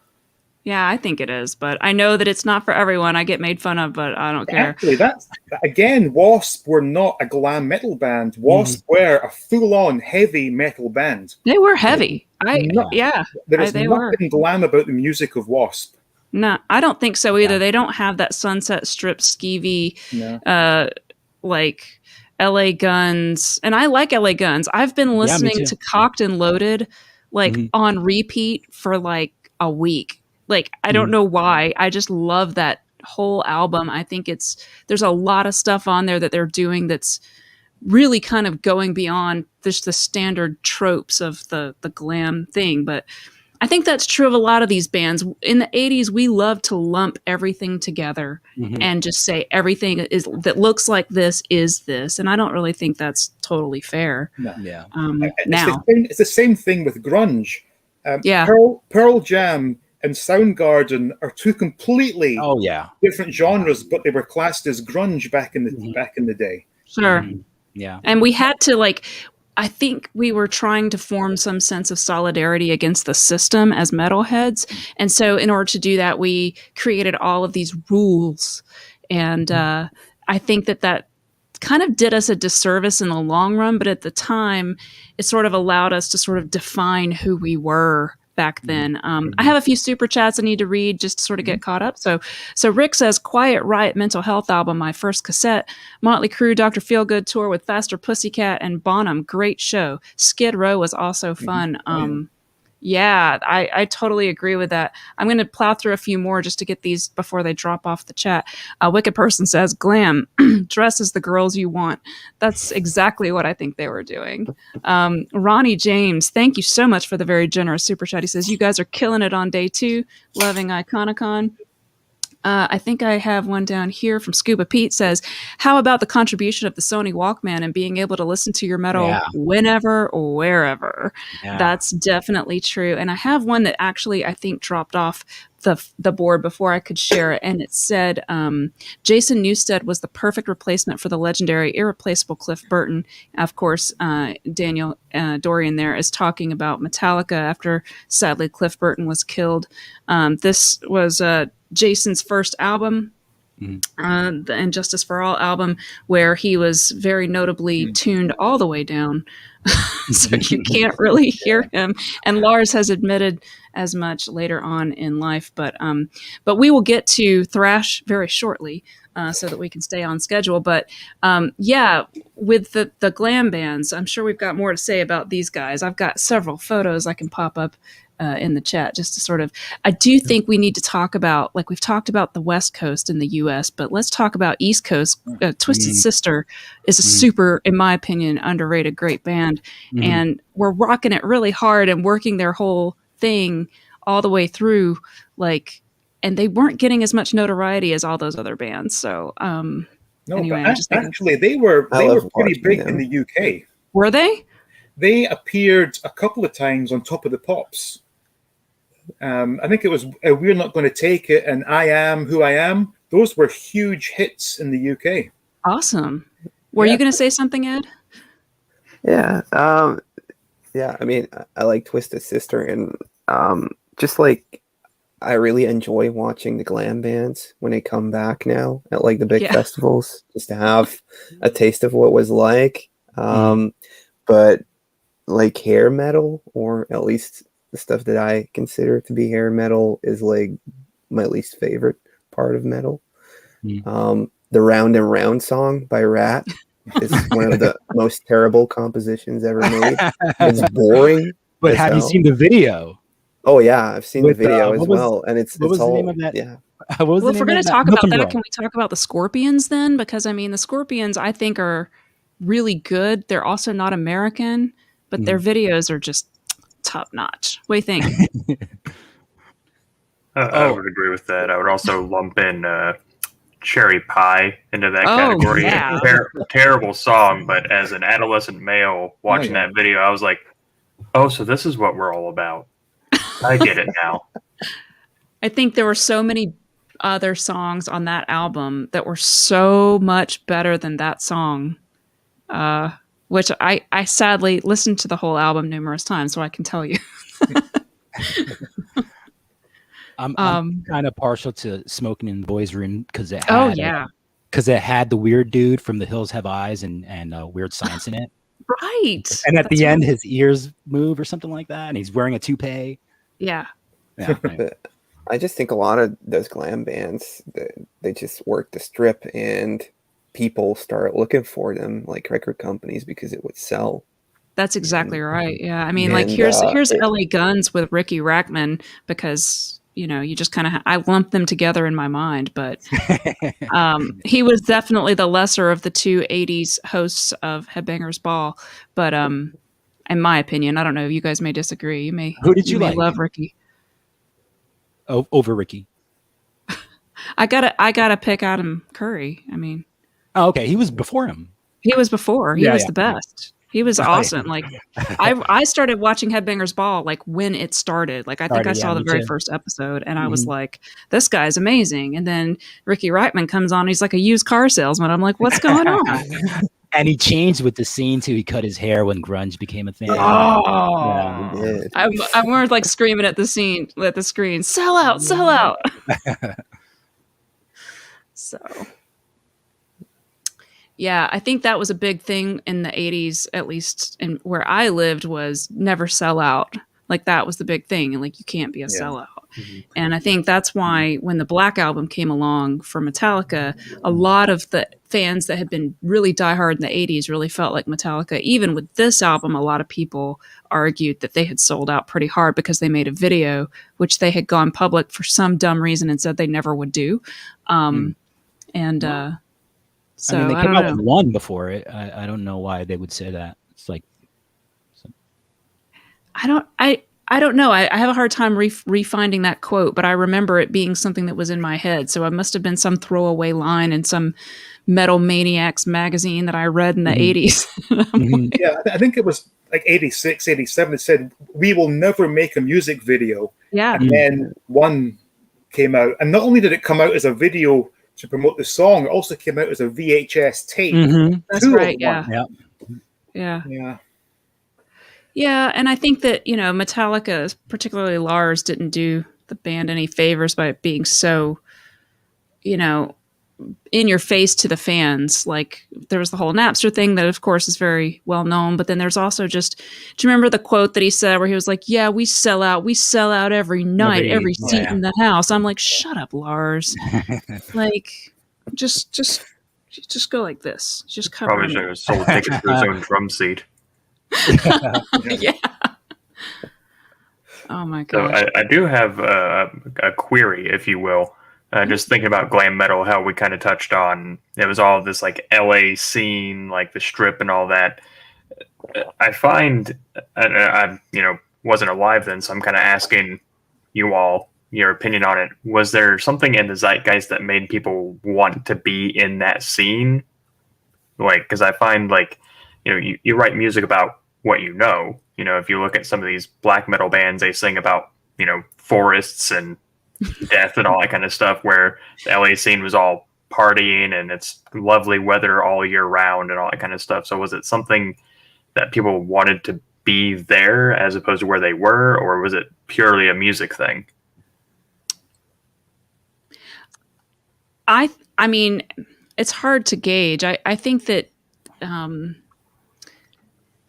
Speaker 1: Yeah, I think it is, but I know that it's not for everyone. I get made fun of, but I don't care.
Speaker 2: Actually, Wasp were not a glam metal band. Wasp were a full-on heavy metal band.
Speaker 1: They were heavy. There is
Speaker 2: nothing glam about the music of Wasp.
Speaker 1: No, I don't think so either. They don't have that Sunset Strip skeevy, like LA Guns, and I like LA Guns. I've been listening to Cocked and Loaded like on repeat for like a week. Like, I don't know why. I just love that whole album. I think there's a lot of stuff on there that they're doing that's really kind of going beyond just the standard tropes of the glam thing. But I think that's true of a lot of these bands. In the 80s, we love to lump everything together and just say everything is that looks like this is this. And I don't really think that's totally fair.
Speaker 2: No.
Speaker 4: Yeah.
Speaker 1: Now.
Speaker 2: It's the same thing with grunge.
Speaker 1: Yeah.
Speaker 2: Pearl Jam and Soundgarden are two completely different genres, but they were classed as grunge back in the day.
Speaker 1: Sure.
Speaker 4: Yeah.
Speaker 1: And we had to I think we were trying to form some sense of solidarity against the system as metalheads. And so in order to do that, we created all of these rules. And I think that kind of did us a disservice in the long run. But at the time, it sort of allowed us to sort of define who we were back then. I have a few super chats I need to read just to sort of get caught up. So Rick says, Quiet Riot Mental Health album, my first cassette. Motley Crue, Dr. Feelgood tour with Faster Pussycat and Bonham. Great show. Skid Row was also fun. Yeah, I totally agree with that. I'm going to plow through a few more just to get these before they drop off the chat. Wicked Person says, Glam, dress as the girls you want. That's exactly what I think they were doing. Ronnie James, thank you so much for the very generous super chat. He says, you guys are killing it on day 2. Loving Iconicon. I think I have one down here from Scuba Pete says, how about the contribution of the Sony Walkman and being able to listen to your metal whenever or wherever? Yeah. That's definitely true. And I have one that actually I think dropped off the board before I could share it. And it said, Jason Newsted was the perfect replacement for the legendary, irreplaceable Cliff Burton. Of course, Daniel Dorian there is talking about Metallica after, sadly, Cliff Burton was killed. This was Jason's first album, the Injustice for All album, where he was very notably tuned all the way down. So you can't really hear him. And Lars has admitted as much later on in life. But we will get to thrash very shortly so that we can stay on schedule. But with the glam bands, I'm sure we've got more to say about these guys. I've got several photos I can pop up in the chat just to sort of, I do think we need to talk about, like we've talked about the West Coast in the US, but let's talk about East Coast. Twisted Sister is a super, in my opinion, underrated great band. And we're rocking it really hard and working their whole thing all the way through, and they weren't getting as much notoriety as all those other bands. So anyway,
Speaker 2: actually they were pretty big in the UK.
Speaker 1: Were they?
Speaker 2: They appeared a couple of times on Top of the Pops. I think it was We're Not Going to Take It and I Am Who I Am. Those were huge hits in the UK.
Speaker 1: Awesome. Were you going to say something, Ed?
Speaker 3: Yeah. I mean, I like Twisted Sister, and just like I really enjoy watching the glam bands when they come back now at the big festivals, just to have a taste of what it was like. But hair metal, or at least the stuff that I consider to be hair metal, is my least favorite part of metal. The Round and Round song by Rat is one of the most terrible compositions ever made. It's boring.
Speaker 4: But have you seen the video?
Speaker 3: Oh yeah, I've seen the video as well. And it's
Speaker 4: the
Speaker 3: all,
Speaker 4: name of that?
Speaker 3: Yeah.
Speaker 1: Well, if we're going to talk about that, can we talk about the Scorpions then? Because I mean, the Scorpions I think are really good. They're also not American, but their videos are just top notch. What do you think?
Speaker 5: I would agree with that. I would also lump in Cherry Pie into that category.
Speaker 1: Yeah.
Speaker 5: Terrible song, but as an adolescent male watching that video, I was like, oh, so this is what we're all about. I get it now.
Speaker 1: I think there were so many other songs on that album that were so much better than that song. Which I sadly listened to the whole album numerous times, so I can tell you.
Speaker 4: I'm kind of partial to Smoking in the Boys' Room because it had the weird dude from The Hills Have Eyes and Weird Science in it.
Speaker 1: Right.
Speaker 4: And at the end, his ears move or something like that, and he's wearing a toupee.
Speaker 1: Yeah.
Speaker 4: Right.
Speaker 3: But I just think a lot of those glam bands, they just work the strip, and people start looking for them, record companies, because it would sell.
Speaker 1: That's exactly right. Yeah. I mean, here's LA Guns with Ricky Rackman, because you just kind of I lump them together in my mind, but he was definitely the lesser of the two 80s hosts of Headbangers Ball. But in my opinion. I don't know. You guys may disagree.
Speaker 4: Who did you
Speaker 1: may
Speaker 4: like?
Speaker 1: love Ricky.
Speaker 4: Oh, over Ricky.
Speaker 1: I gotta pick Adam Curry. I mean,
Speaker 4: Oh, okay. He was before him.
Speaker 1: he was before. He was the best. He was awesome. Like, I started watching Headbangers Ball like when it started. Like, I think I saw the very first episode, and I was like, "This guy's amazing." And then Ricky Reitman comes on. He's like a used car salesman. I'm like, "What's going on?"
Speaker 4: And he changed with the scene too. He cut his hair when grunge became a thing.
Speaker 3: Yeah.
Speaker 1: I'm more like screaming at the screen, "Sell out, sell out!" So. Yeah, I think that was a big thing in the 80s, at least in where I lived, was never sell out. Like, that was the big thing. And like, you can't be a sellout. Mm-hmm. And I think that's why when the Black Album came along for Metallica, a lot of the fans that had been really diehard in the 80s really felt like Metallica. Even with this album, a lot of people argued that they had sold out pretty hard because they made a video, which they had gone public for some dumb reason and said they never would do. So,
Speaker 4: I mean, they came out with one before it. I don't know why they would say that. It's like,
Speaker 1: I don't know. I have a hard time refinding that quote, but I remember it being something that was in my head. So it must have been some throwaway line in some Metal Maniacs magazine that I read in the 80s.
Speaker 2: Yeah, I think it was like 86, 87. It said, "We will never make a music video."
Speaker 1: Yeah.
Speaker 2: And then one came out. And not only did it come out as a video to promote the song, it also came out as a VHS tape.
Speaker 1: That's right. Yeah. Yeah, and I think that, Metallica, particularly Lars, didn't do the band any favors by it being so, in your face to the fans. Like, there was the whole Napster thing that, of course, is very well known. But then there's also just, do you remember the quote that he said where he was like, "Yeah, we sell out every night, every seat in the house." I'm like, shut up, Lars. Like, just go like this. Just cover
Speaker 5: probably should have sold tickets for his own drum seat.
Speaker 1: Yeah. Oh my gosh.
Speaker 5: So I do have a query, if you will. Just thinking about glam metal, how we kind of touched on, it was all this like LA scene, like the Strip and all that. I find, I wasn't alive then, so I'm kind of asking you all your opinion on it. Was there something in the zeitgeist that made people want to be in that scene? Like, because I find like, you write music about what you know. If you look at some of these black metal bands, they sing about, forests and death and all that kind of stuff, where the LA scene was all partying and it's lovely weather all year round and all that kind of stuff. So was it something that people wanted to be there as opposed to where they were, or was it purely a music thing?
Speaker 1: I mean, it's hard to gauge. I think that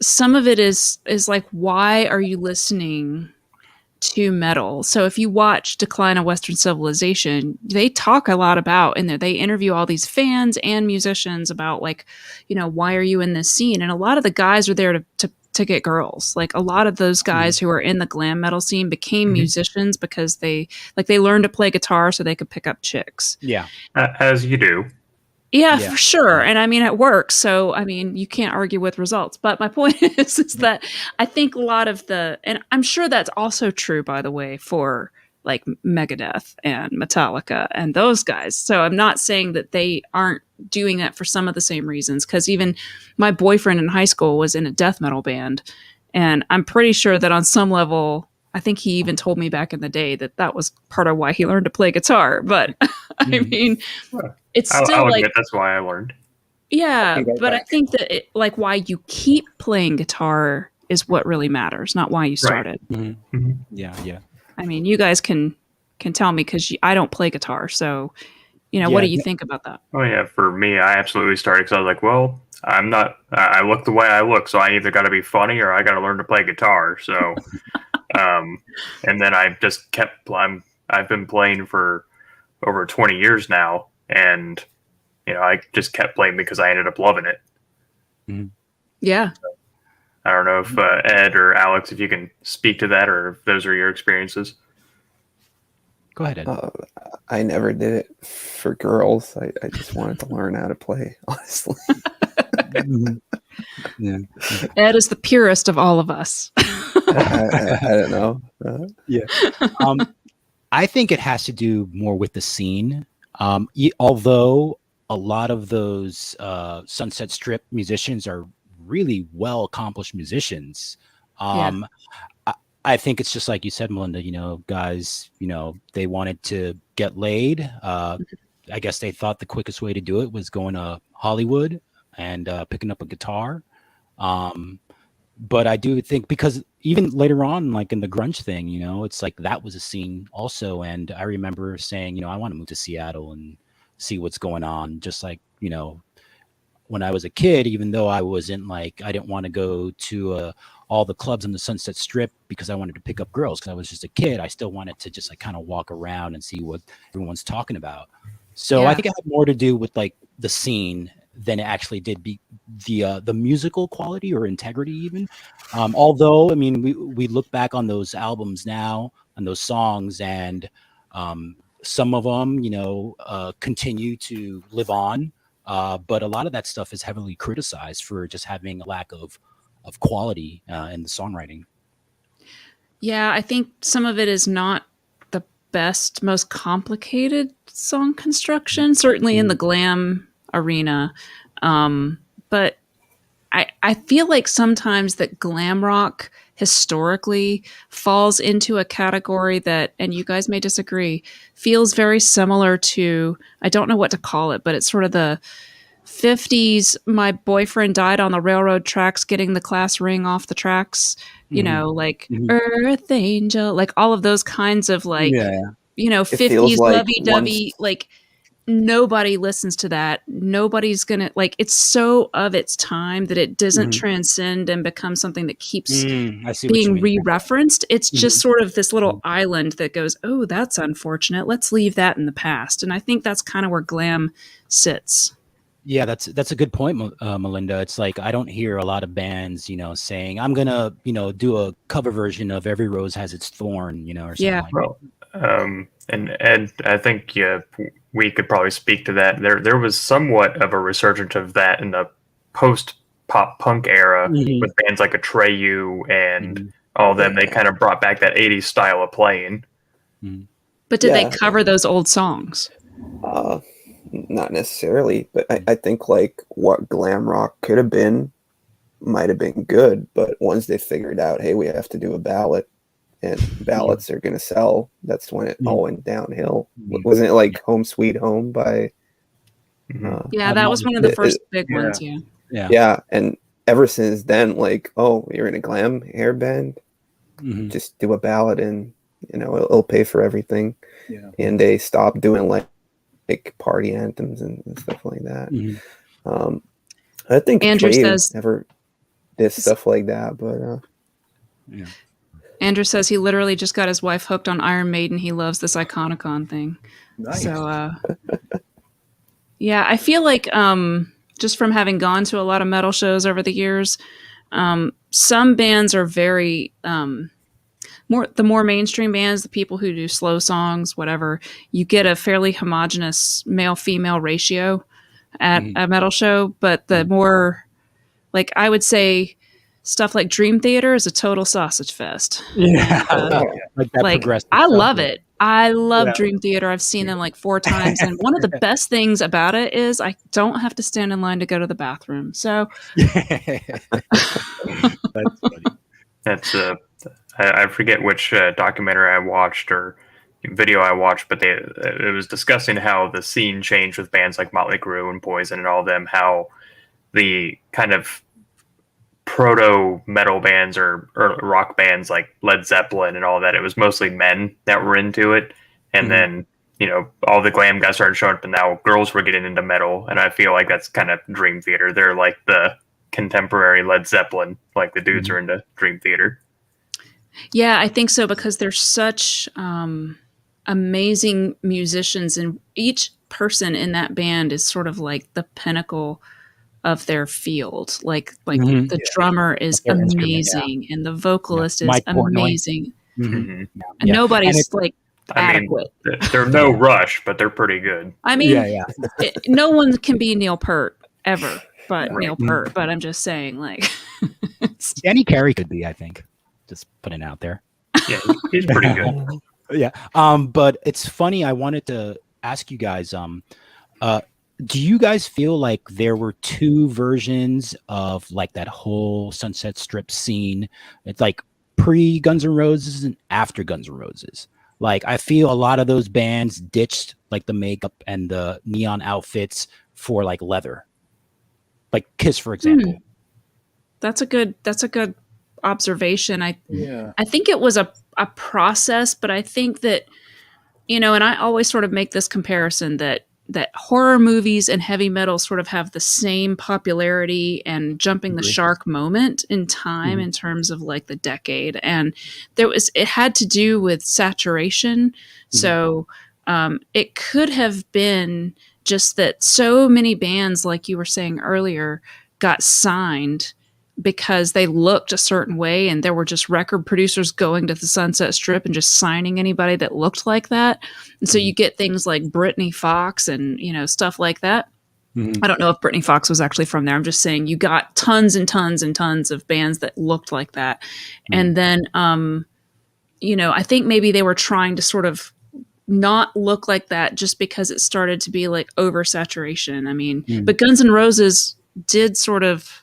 Speaker 1: some of it is like, why are you listening to metal? So if you watch Decline of Western Civilization, they talk a lot about in there. They interview all these fans and musicians about like, why are you in this scene? And a lot of the guys are there to get girls. Like, a lot of those guys who are in the glam metal scene became musicians because they learned to play guitar so they could pick up chicks.
Speaker 4: Yeah.
Speaker 5: As you do.
Speaker 1: Yeah, for sure. And I mean, it works. So, I mean, you can't argue with results. But my point is that I think a lot of and I'm sure that's also true, by the way, for like Megadeth and Metallica and those guys. So I'm not saying that they aren't doing that for some of the same reasons. Because even my boyfriend in high school was in a death metal band. And I'm pretty sure that on some level, I think he even told me back in the day that was part of why he learned to play guitar. But I mean, it's still
Speaker 5: I'll
Speaker 1: like,
Speaker 5: admit that's why I learned.
Speaker 1: Yeah, but I think that like why you keep playing guitar is what really matters, not why you started.
Speaker 4: Right. Mm-hmm. Yeah.
Speaker 1: I mean, you guys can tell me, because I don't play guitar. So, what do you think about that?
Speaker 5: Oh yeah, for me, I absolutely started because I was like, well, I'm not. I look the way I look, so I either got to be funny or I got to learn to play guitar. So, and then I just kept. I've been playing for over 20 years now, and I just kept playing because I ended up loving it.
Speaker 4: Mm-hmm.
Speaker 1: Yeah.
Speaker 5: So, I don't know if Ed or Alex, if you can speak to that, or if those are your experiences.
Speaker 4: Go ahead, Ed.
Speaker 3: I never did it for girls. I just wanted to learn how to play, honestly.
Speaker 4: Yeah.
Speaker 1: Ed is the purest of all of us.
Speaker 3: I don't know.
Speaker 4: Yeah. I think it has to do more with the scene. Although a lot of those Sunset Strip musicians are really well accomplished musicians. I think it's just like you said, Melinda, guys, they wanted to get laid. I guess they thought the quickest way to do it was going to Hollywood and picking up a guitar. But I do think, because even later on, like in the grunge thing, it's like that was a scene also. And I remember saying, I want to move to Seattle and see what's going on. Just like, when I was a kid, even though I didn't want to go to all the clubs in the Sunset Strip because I wanted to pick up girls because I was just a kid. I still wanted to just like kind of walk around and see what everyone's talking about. So I think it had more to do with like the scene than it actually did be the musical quality or integrity even. Although, I mean, we look back on those albums now and those songs, and some of them, continue to live on. But a lot of that stuff is heavily criticized for just having a lack of quality in the songwriting.
Speaker 1: Yeah, I think some of it is not the best, most complicated song construction, certainly in the glam arena. But I feel like sometimes that glam rock historically falls into a category that, and you guys may disagree, feels very similar to, I don't know what to call it, but it's sort of the 50s, my boyfriend died on the railroad tracks getting the class ring off the tracks, like Earth Angel, like all of those kinds of like, 50s
Speaker 3: like
Speaker 1: lovey-dovey, like nobody listens to that. Nobody's gonna, like, it's so of its time that it doesn't transcend and become something that keeps being re-referenced. It's just sort of this little island that goes, oh, that's unfortunate, let's leave that in the past. And I think that's kind of where glam sits.
Speaker 4: Yeah, that's a good point, Melinda. It's like I don't hear a lot of bands, saying I'm gonna, do a cover version of "Every Rose Has Its Thorn," or something like that.
Speaker 5: And I think we could probably speak to that. There was somewhat of a resurgence of that in the post pop punk era with bands like Atreyu and all of them. They kind of brought back that 80s style of playing.
Speaker 1: But did they cover those old songs?
Speaker 3: Not necessarily, but I think like what glam rock could have been might have been good, but once they figured out, hey, we have to do a ballad and ballads are going to sell, that's when it all went downhill. Wasn't it like Home Sweet Home by
Speaker 1: that was one of the first big ones.
Speaker 3: Yeah, and ever since then, like, oh, you're in a glam hair band, just do a ballad and it'll pay for everything. And they stopped doing like party anthems and stuff like that. I think
Speaker 1: Andrew says
Speaker 3: never did stuff like that, but
Speaker 1: Andrew says he literally just got his wife hooked on Iron Maiden. He loves this Iconicon thing.
Speaker 2: Nice.
Speaker 1: So I feel like just from having gone to a lot of metal shows over the years, some bands are very the more mainstream bands, the people who do slow songs, whatever, you get a fairly homogenous male-female ratio at a metal show. But the more, like, I would say stuff like Dream Theater is a total sausage fest. I love it. I love Dream Theater. I've seen them like 4 times. And one of the best things about it is I don't have to stand in line to go to the bathroom. So
Speaker 4: that's funny.
Speaker 5: That's I forget which documentary I watched or video I watched, but it was discussing how the scene changed with bands like Motley Crue and Poison and all of them, how the kind of proto metal bands or rock bands like Led Zeppelin and all that, it was mostly men that were into it. And then, all the glam guys started showing up and now girls were getting into metal. And I feel like that's kind of Dream Theater. They're like the contemporary Led Zeppelin, like the dudes are into Dream Theater.
Speaker 1: Yeah, I think so, because they're such amazing musicians, and each person in that band is sort of like the pinnacle of their field. Like the drummer is amazing, and the vocalist is amazing. And nobody's like adequate.
Speaker 5: They're no Rush, but they're pretty good.
Speaker 1: I mean,
Speaker 4: Yeah, yeah.
Speaker 1: no one can be Neil Peart ever, but
Speaker 5: Right.
Speaker 1: Neil Peart. But I'm just saying, like,
Speaker 4: Danny Carey could be, I think. Just putting it out there.
Speaker 5: Yeah, he's pretty good.
Speaker 4: Yeah. But it's funny. I wanted to ask you guys. Do you guys feel like there were two versions of like that whole Sunset Strip scene? It's like pre Guns N' Roses and after Guns N' Roses. Like I feel a lot of those bands ditched like the makeup and the neon outfits for like leather. Like Kiss, for example.
Speaker 1: that's a good observation. I
Speaker 2: Yeah.
Speaker 1: think it was a process, but I think that, you know, and I always sort of make this comparison that horror movies and heavy metal sort of have the same popularity and jumping the shark moment in time in terms of like the decade. And it had to do with saturation. So it could have been just that so many bands, like you were saying earlier, got signed because they looked a certain way, and there were just record producers going to the Sunset Strip and just signing anybody that looked like that. And so you get things like Britney Fox and, you know, stuff like that. I don't know if Britney Fox was actually from there. I'm just saying you got tons and tons and tons of bands that looked like that. And then, you know, I think maybe they were trying to sort of not look like that just because it started to be like oversaturation. I mean, but Guns N' Roses did sort of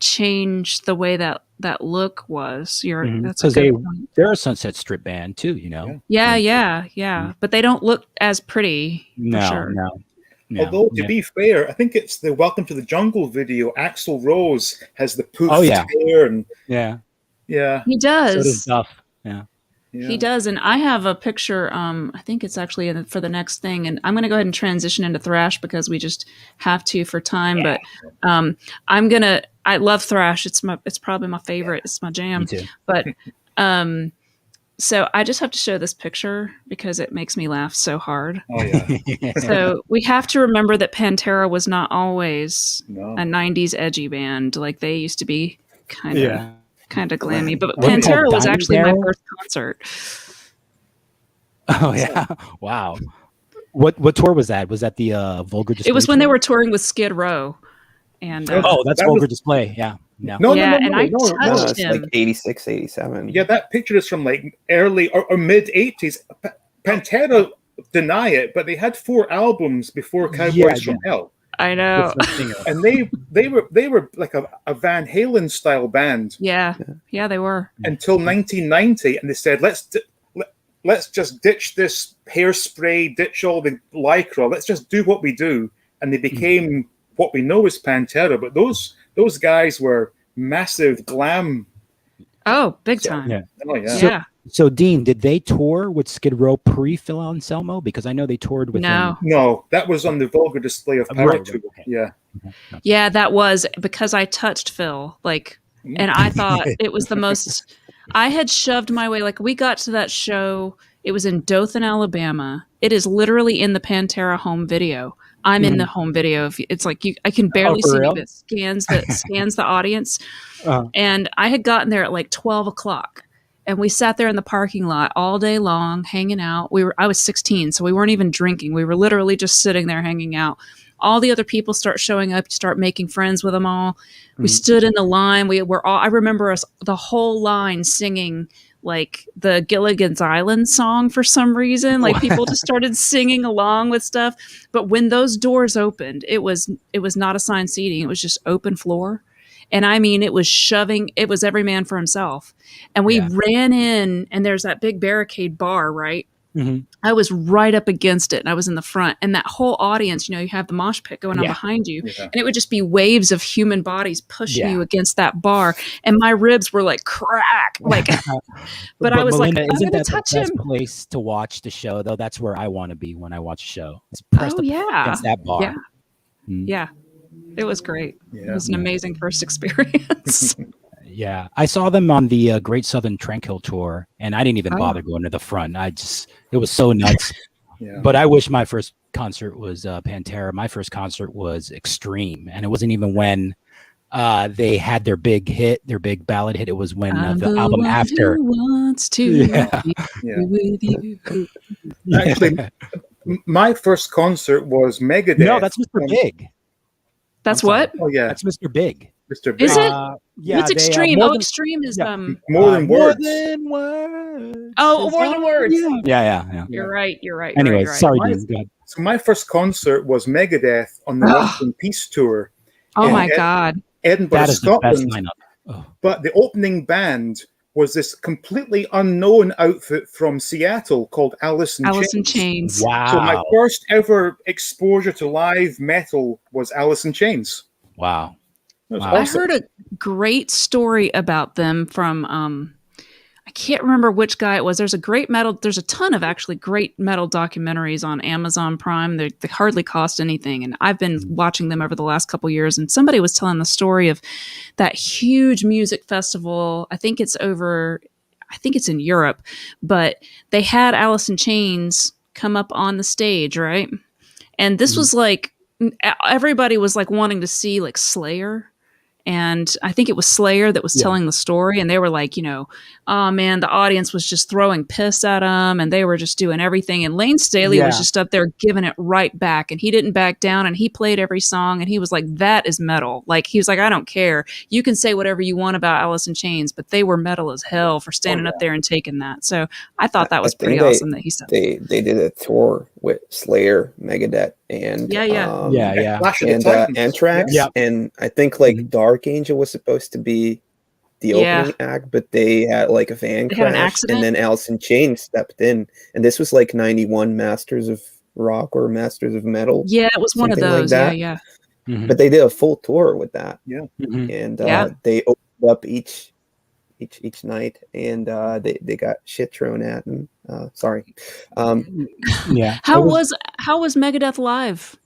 Speaker 1: change the way that look was. That's a good point.
Speaker 4: They're a Sunset Strip band too, you know.
Speaker 1: Yeah. But they don't look as pretty.
Speaker 4: No,
Speaker 1: for sure.
Speaker 4: no.
Speaker 2: Although to be fair, I think it's the Welcome to the Jungle video. Axl Rose has the poofed hair, and
Speaker 1: He does.
Speaker 4: So does Duff. Yeah.
Speaker 1: He does, and I have a picture. I think it's actually for the next thing, and I'm going to go ahead and transition into thrash because we just have to for time. But I love thrash. It's probably my favorite. It's my jam.
Speaker 4: Me too.
Speaker 1: But so I just have to show this picture because it makes me laugh so hard.
Speaker 2: Oh yeah.
Speaker 1: So we have to remember that Pantera was not always a '90s edgy band. Like they used to be kind of glammy, but Pantera was actually my first concert.
Speaker 4: Oh yeah! Wow. What tour was that? Was that the Vulgar Display?
Speaker 1: It was when they were touring with Skid Row, and
Speaker 4: that's Vulgar Display. Yeah.
Speaker 2: No,
Speaker 1: I touched
Speaker 3: it's
Speaker 1: him.
Speaker 3: like 86, 87.
Speaker 2: Yeah, that picture is from like early or mid 80s. Pantera deny it, but they had 4 albums before Cowboys from Hell.
Speaker 1: I know.
Speaker 2: And they were like a Van Halen style band.
Speaker 1: Yeah, they were.
Speaker 2: Until 1990, and they said, let's just ditch this hairspray, ditch all the lycra. Let's just do what we do. And they became what we know as Pantera. But those guys were massive glam.
Speaker 1: Oh, big time.
Speaker 4: Yeah.
Speaker 2: Oh yeah.
Speaker 4: So Dean, did they tour with Skid Row pre-Phil Anselmo? Because I know they toured with him.
Speaker 2: No, that was on the Vulgar Display of Power tour.
Speaker 4: Okay.
Speaker 2: Yeah.
Speaker 1: Yeah, that was because I touched Phil, like, and I thought it was the most. I had shoved my way. Like, we got to that show. It was in Dothan, Alabama. It is literally in the Pantera home video. I'm in the home video. It's like I can barely see me, but it scans the audience. And I had gotten there at like 12 o'clock. And we sat there in the parking lot all day long, hanging out. I was 16, so we weren't even drinking. We were literally just sitting there hanging out. All the other people start showing up, start making friends with them all. We stood in the line. We were all, I remember us, the whole line singing like the Gilligan's Island song for some reason. Like people just started singing along with stuff. But when those doors opened, it was not assigned seating. It was just open floor. And I mean, it was every man for himself. And we ran in, and there's that big barricade bar, right? Mm-hmm. I was right up against it, and I was in the front. And that whole audience, you have the mosh pit going on behind you. Yeah. And it would just be waves of human bodies pushing you against that bar. And my ribs were like crack. Like, but I was
Speaker 4: Melinda,
Speaker 1: like, I'm going to touch him.
Speaker 4: Isn't that the best place to watch the show, though? That's where I want to be when I watch a show. It's pressed against that bar.
Speaker 1: Yeah. Yeah. It was great. Yeah. It was an amazing first experience.
Speaker 4: Yeah. I saw them on the Great Southern Tranquil tour, and I didn't even bother going to the front. It was so nuts. But I wish my first concert was Pantera. My first concert was Extreme, and it wasn't even when They had their big hit, their big ballad hit. It was when
Speaker 1: I'm
Speaker 4: the album
Speaker 1: one
Speaker 4: after.
Speaker 1: who wants to
Speaker 4: Yeah.
Speaker 1: be
Speaker 2: Yeah.
Speaker 1: with you.
Speaker 2: Actually, my first concert was Megadeth.
Speaker 4: No, that's Mr.
Speaker 2: on-
Speaker 4: Big.
Speaker 1: That's
Speaker 4: I'm sorry.
Speaker 1: what?
Speaker 2: Oh yeah,
Speaker 4: That's Mr. Big.
Speaker 2: Mr. Big.
Speaker 1: Is it?
Speaker 4: Yeah,
Speaker 1: What's
Speaker 4: they,
Speaker 1: extreme?
Speaker 4: more
Speaker 1: Oh,
Speaker 4: than-
Speaker 1: extreme is
Speaker 4: yeah.
Speaker 2: More than
Speaker 4: more
Speaker 2: words.
Speaker 4: than words.
Speaker 1: Oh,
Speaker 4: is
Speaker 1: more than
Speaker 4: all-
Speaker 1: words.
Speaker 4: Yeah.
Speaker 1: You're right. You're right.
Speaker 4: Anyway,
Speaker 1: you're right.
Speaker 4: sorry,
Speaker 2: My-
Speaker 4: Dean. Go ahead.
Speaker 2: So my first concert was Megadeth on the Rust in Peace tour,
Speaker 1: Oh
Speaker 2: in
Speaker 1: my God.
Speaker 2: Edinburgh,
Speaker 4: That is the best
Speaker 2: Scotland.
Speaker 4: lineup. Oh.
Speaker 2: But the opening band was this completely unknown outfit from Seattle called Alice in
Speaker 1: Alice in
Speaker 2: Chains.
Speaker 1: Chains.
Speaker 4: Wow.
Speaker 2: So my first ever exposure to live metal was Alice in Chains.
Speaker 4: Wow.
Speaker 2: It was
Speaker 4: Wow.
Speaker 1: I
Speaker 2: awesome.
Speaker 1: heard a great story about them from I can't remember which guy it was. There's a ton of actually great metal documentaries on Amazon Prime. They hardly cost anything. And I've been watching them over the last couple years. And somebody was telling the story of that huge music festival. I think it's in Europe, but they had Alice in Chains come up on the stage, right? And this was like, everybody was like wanting to see like Slayer. And I think it was Slayer that was telling the story. And they were like, oh man, the audience was just throwing piss at them and they were just doing everything. And Lane Staley was just up there giving it right back. And he didn't back down and he played every song. And he was like, that is metal. Like, he was like, I don't care. You can say whatever you want about Alice in Chains, but they were metal as hell for standing up there and taking that. So I thought that was pretty awesome that he said
Speaker 3: they did a tour with Slayer, Megadeth, and
Speaker 4: Yeah.
Speaker 2: Clash of the
Speaker 3: and
Speaker 2: Titans.
Speaker 3: Anthrax,
Speaker 4: Yeah.
Speaker 3: and I think like Dark Angel was supposed to be the opening act, but they had like a van
Speaker 1: They had an
Speaker 3: crash,
Speaker 1: accident?
Speaker 3: and then Alice in Chains stepped in, and this was like '91 Masters of Rock or Masters of Metal.
Speaker 1: Yeah, it was one of
Speaker 3: something like
Speaker 1: those.
Speaker 3: that.
Speaker 1: Yeah.
Speaker 4: Mhm.
Speaker 3: But they did a full tour with that,
Speaker 4: Mhm.
Speaker 3: and
Speaker 1: Yeah.
Speaker 3: they opened up each night, and they got shit thrown at them. Sorry.
Speaker 4: Yeah.
Speaker 1: How was Megadeth live,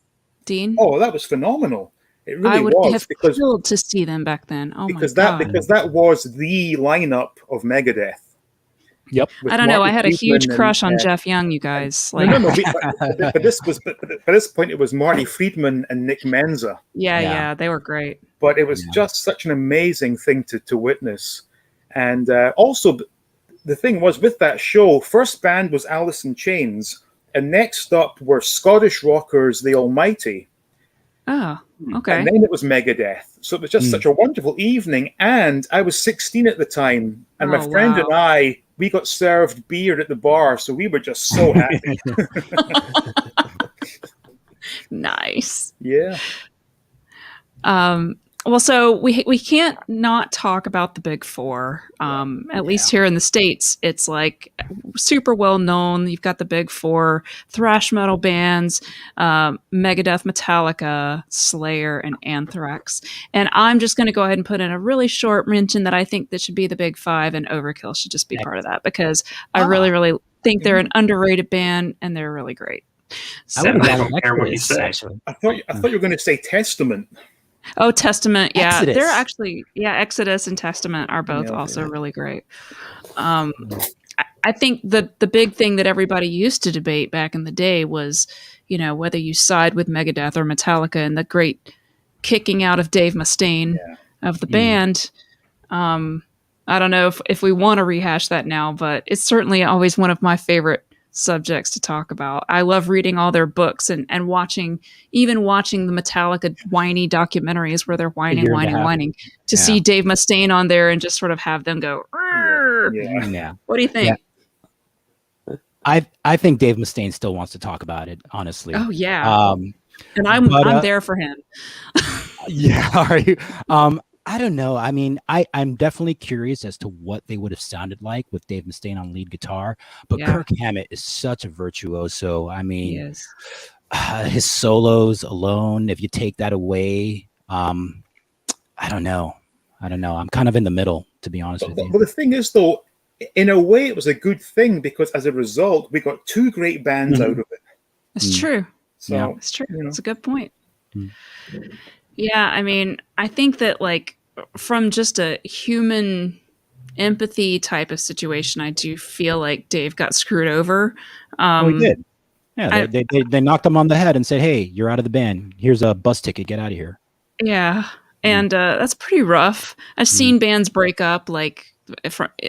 Speaker 1: Dean?
Speaker 2: Oh, that was phenomenal. It really
Speaker 1: I would
Speaker 2: was
Speaker 1: have
Speaker 2: because
Speaker 1: killed to see them back then. Oh
Speaker 2: because
Speaker 1: my
Speaker 2: that
Speaker 1: God.
Speaker 2: because that was the lineup of Megadeth.
Speaker 4: Yep.
Speaker 2: with
Speaker 1: I don't know. I
Speaker 2: Marty
Speaker 1: had a huge
Speaker 2: Friedman
Speaker 1: crush on
Speaker 2: and,
Speaker 1: Jeff Young, you guys.
Speaker 2: No,
Speaker 1: Like,
Speaker 2: no, no. But this was but by this point it was Marty Friedman and Nick Menza.
Speaker 1: yeah, they were great.
Speaker 2: But it was just such an amazing thing to witness. And also, the thing was with that show, first band was Alice in Chains, and next up were Scottish rockers The Almighty.
Speaker 1: Oh, okay.
Speaker 2: And then it was Megadeth. So it was just such a wonderful evening. And I was 16 at the time. And my
Speaker 1: Oh,
Speaker 2: friend
Speaker 1: wow.
Speaker 2: and we got served beer at the bar. So we were just so happy.
Speaker 1: Nice.
Speaker 2: Yeah.
Speaker 1: Well, so we can't not talk about the Big Four. At least here in the States, it's like super well known. You've got the Big Four thrash metal bands, Megadeth, Metallica, Slayer, and Anthrax. And I'm just going to go ahead and put in a really short mention that I think that should be the Big Five, and Overkill should just be part of that because I really, really think they're an underrated band and they're really great.
Speaker 4: I would
Speaker 5: I
Speaker 4: have
Speaker 5: don't
Speaker 4: gone
Speaker 5: care what you
Speaker 4: Exodus,
Speaker 5: say.
Speaker 4: actually.
Speaker 2: I thought you were going to say Testament.
Speaker 1: Oh, Testament. Yeah.
Speaker 4: Exodus.
Speaker 1: They're actually, Exodus and Testament are both
Speaker 2: Yeah,
Speaker 1: also really great. I think the big thing that everybody used to debate back in the day was, whether you side with Megadeth or Metallica and the great kicking out of Dave Mustaine of the band. I don't know if we want to rehash that now, but it's certainly always one of my favorite subjects to talk about. I love reading all their books and watching the Metallica whiny documentaries where they're whining to see Dave Mustaine on there and just sort of have them go,
Speaker 4: Yeah.
Speaker 1: what do you think?
Speaker 4: I think Dave Mustaine still wants to talk about it, honestly.
Speaker 1: Oh yeah. And I'm there for him.
Speaker 4: Yeah. Are you? I don't know. I mean, I'm definitely curious as to what they would have sounded like with Dave Mustaine on lead guitar. But Kirk Hammett is such a virtuoso. I mean, his solos alone, if you take that away, I don't know. I'm kind of in the middle, to be honest with you.
Speaker 2: Well, the thing is, though, in a way, it was a good thing because as a result, we got two great bands out of it.
Speaker 1: It's true.
Speaker 2: So
Speaker 1: It's true. It's a good point. Yeah, I mean, I think that like from just a human empathy type of situation, I do feel like Dave got screwed over.
Speaker 4: He did. Yeah, they knocked him on the head and said, "Hey, you're out of the band. Here's a bus ticket. Get out of here."
Speaker 1: Yeah. and that's pretty rough. I've seen bands break up, like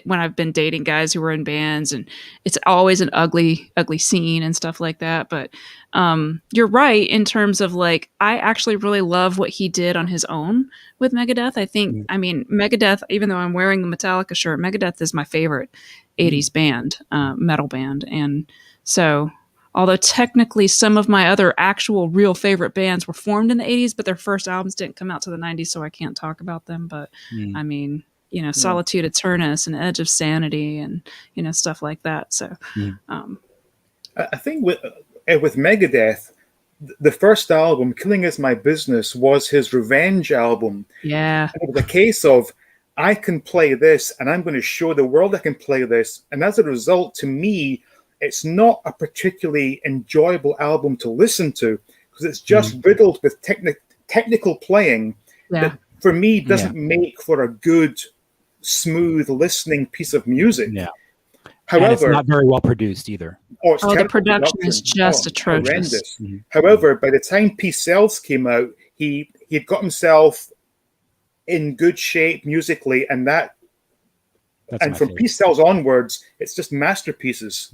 Speaker 1: when I've been dating guys who were in bands, and it's always an ugly scene and stuff like that. But you're right in terms of like, I actually really love what he did on his own with Megadeth. I think, I mean, Megadeth, even though I'm wearing the Metallica shirt, Megadeth is my favorite 80s band, metal band. And so, although technically some of my other actual real favorite bands were formed in the 80s, but their first albums didn't come out to the 90s, so I can't talk about them. But I mean, you know, Solitude Eternus and Edge of Sanity and, you know, stuff like that. So
Speaker 2: I think with Megadeth, the first album, Killing Is My Business, was his revenge album.
Speaker 1: Yeah.
Speaker 2: And it was a case of, I can play this and I'm going to show the world I can play this. And as a result, to me, it's not a particularly enjoyable album to listen to because it's just riddled with technical playing that for me doesn't make for a good, smooth listening piece of music.
Speaker 4: Yeah.
Speaker 2: However,
Speaker 4: and it's not very well produced either.
Speaker 1: The production is just atrocious.
Speaker 2: Horrendous. However, by the time Peace Sells came out, he'd got himself in good shape musically, and from
Speaker 4: favorite.
Speaker 2: Peace Sells onwards, it's just masterpieces.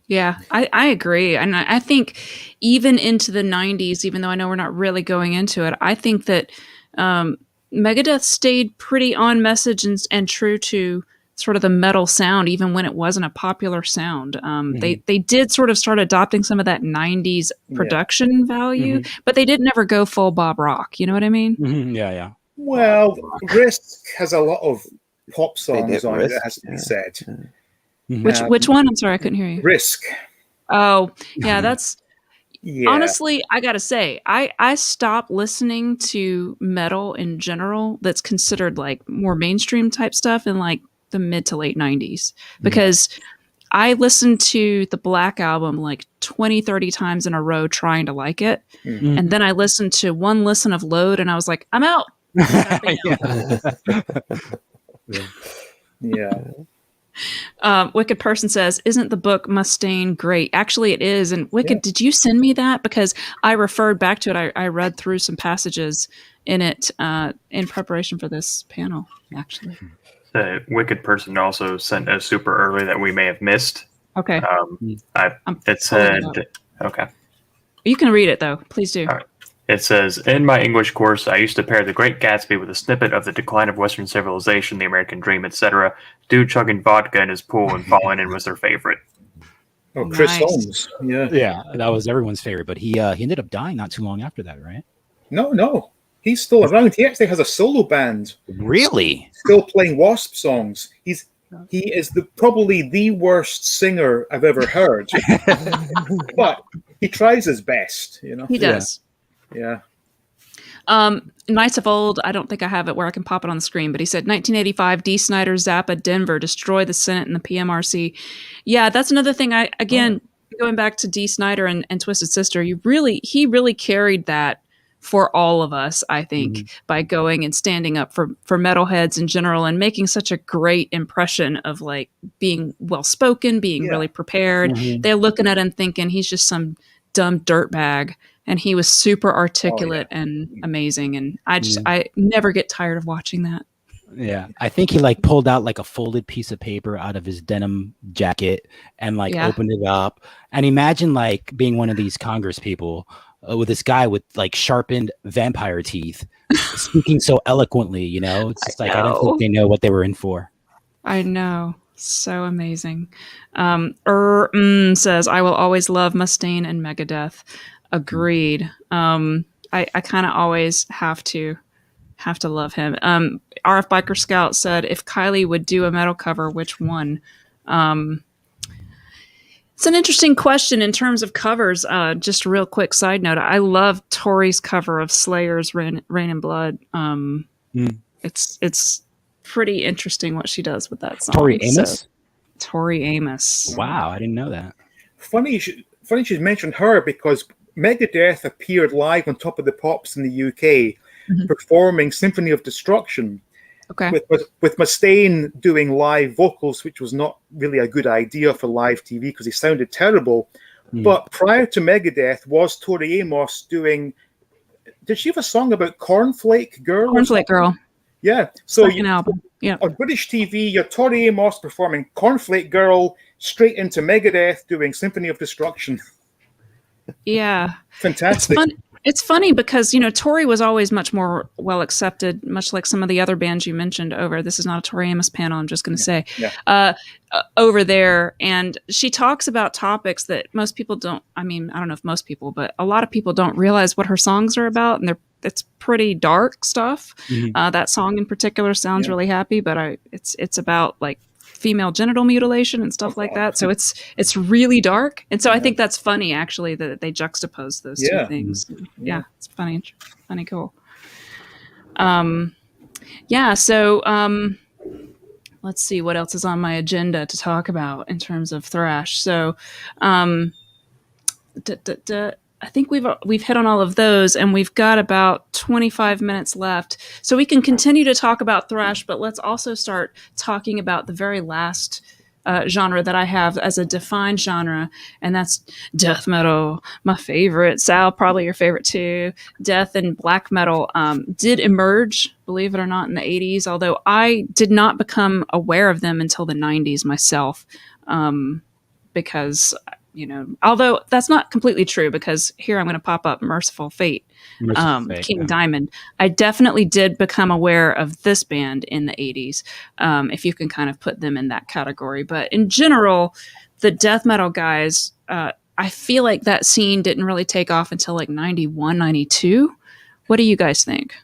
Speaker 1: Yeah, I agree. And I think even into the 90s, even though I know we're not really going into it, I think that Megadeth stayed pretty on message and true to sort of the metal sound, even when it wasn't a popular sound. They did sort of start adopting some of that 90s production value, but they didn't ever go full Bob Rock. You know what I mean?
Speaker 4: Yeah.
Speaker 2: Well, Risk has a lot of pop songs on it, that has to be said.
Speaker 1: Which one? I'm sorry, I couldn't hear you.
Speaker 2: Risk.
Speaker 1: Oh, yeah, that's... Honestly, I gotta say, I stopped listening to metal in general that's considered like more mainstream type stuff in like the mid to late 90s because I listened to the Black Album like 20, 30 times in a row trying to like it. And then I listened to one listen of Load and I was like, I'm out. Wicked Person says, isn't the book Mustaine great? Actually, it is. And Wicked, did you send me that? Because I referred back to it. I read through some passages in it in preparation for this panel, actually.
Speaker 5: The Wicked Person also sent us super early that we may have missed.
Speaker 1: Okay.
Speaker 5: It said, okay.
Speaker 1: You can read it, though. Please do.
Speaker 5: All right. It says, in my English course, I used to pair The Great Gatsby with a snippet of the decline of Western civilization, the American dream, etc. Dude chugging vodka in his pool and falling in was their favorite.
Speaker 2: Oh, Chris Holmes.
Speaker 4: Yeah, that was everyone's favorite. But he ended up dying not too long after that, right?
Speaker 2: No. He's still around. He actually has a solo band.
Speaker 4: Really?
Speaker 2: Still playing Wasp songs. He is probably the worst singer I've ever heard. But he tries his best, you know.
Speaker 1: He does.
Speaker 2: Yeah.
Speaker 1: Knights of Old, I don't think I have it where I can pop it on the screen, but he said 1985, D. Snyder, Zappa, Denver, destroy the Senate and the PMRC. Yeah, that's another thing. Going back to D. Snyder and Twisted Sister, he really carried that for all of us, I think, by going and standing up for metalheads in general and making such a great impression of like being well-spoken, being really prepared. They're looking at him thinking he's just some dumb dirtbag. And he was super articulate and amazing. And I never get tired of watching that.
Speaker 4: Yeah. I think he like pulled out like a folded piece of paper out of his denim jacket and like opened it up. And imagine like being one of these Congress people with this guy with like sharpened vampire teeth speaking so eloquently, you know? It's just I don't think they know what they were in for.
Speaker 1: I know. So amazing. Says, I will always love Mustaine and Megadeth. Agreed. I kind of always have to love him. RF Biker Scout said, if Kylie would do a metal cover, which one? It's an interesting question in terms of covers. Just a real quick side note. I love Tori's cover of Slayer's Rain and Blood. It's pretty interesting what she does with that song.
Speaker 4: Tori Amos?
Speaker 1: Tori Amos.
Speaker 4: Wow, I didn't know that.
Speaker 2: Funny she's mentioned her because Megadeth appeared live on Top of the Pops in the UK, performing Symphony of Destruction.
Speaker 1: Okay.
Speaker 2: With Mustaine doing live vocals, which was not really a good idea for live TV because he sounded terrible. But prior to Megadeth was Tori Amos doing did she have a song about Cornflake Girl?
Speaker 1: Cornflake Girl.
Speaker 2: Yeah. So
Speaker 1: Second album. Yeah.
Speaker 2: on British TV, you're Tori Amos performing Cornflake Girl, straight into Megadeth doing Symphony of Destruction.
Speaker 1: Yeah.
Speaker 2: Fantastic.
Speaker 1: It's funny because, you know, Tori was always much more well accepted, much like some of the other bands you mentioned over. This is not a Tori Amos panel, I'm just going to say.
Speaker 2: Yeah.
Speaker 1: Over there. And she talks about topics that most people don't. I mean, I don't know if most people, but a lot of people don't realize what her songs are about. And it's pretty dark stuff.
Speaker 4: Mhm.
Speaker 1: That song in particular sounds really happy, but it's about like female genital mutilation and stuff like that. So it's really dark. And so I think that's funny actually that they juxtapose those two things. Yeah, it's funny, cool. So let's see what else is on my agenda to talk about in terms of thrash. So I think we've hit on all of those, and we've got about 25 minutes left. So we can continue to talk about thrash, but let's also start talking about the very last genre that I have as a defined genre, and that's death metal. My favorite. Sal, probably your favorite too. Death and black metal did emerge, believe it or not, in the 80s, although I did not become aware of them until the 90s myself, because... You know, although that's not completely true because here I'm going to pop up Merciful Fate, King Diamond. I definitely did become aware of this band in the 80s, if you can kind of put them in that category. But in general, the death metal guys, I feel like that scene didn't really take off until like 91, 92. What do you guys think?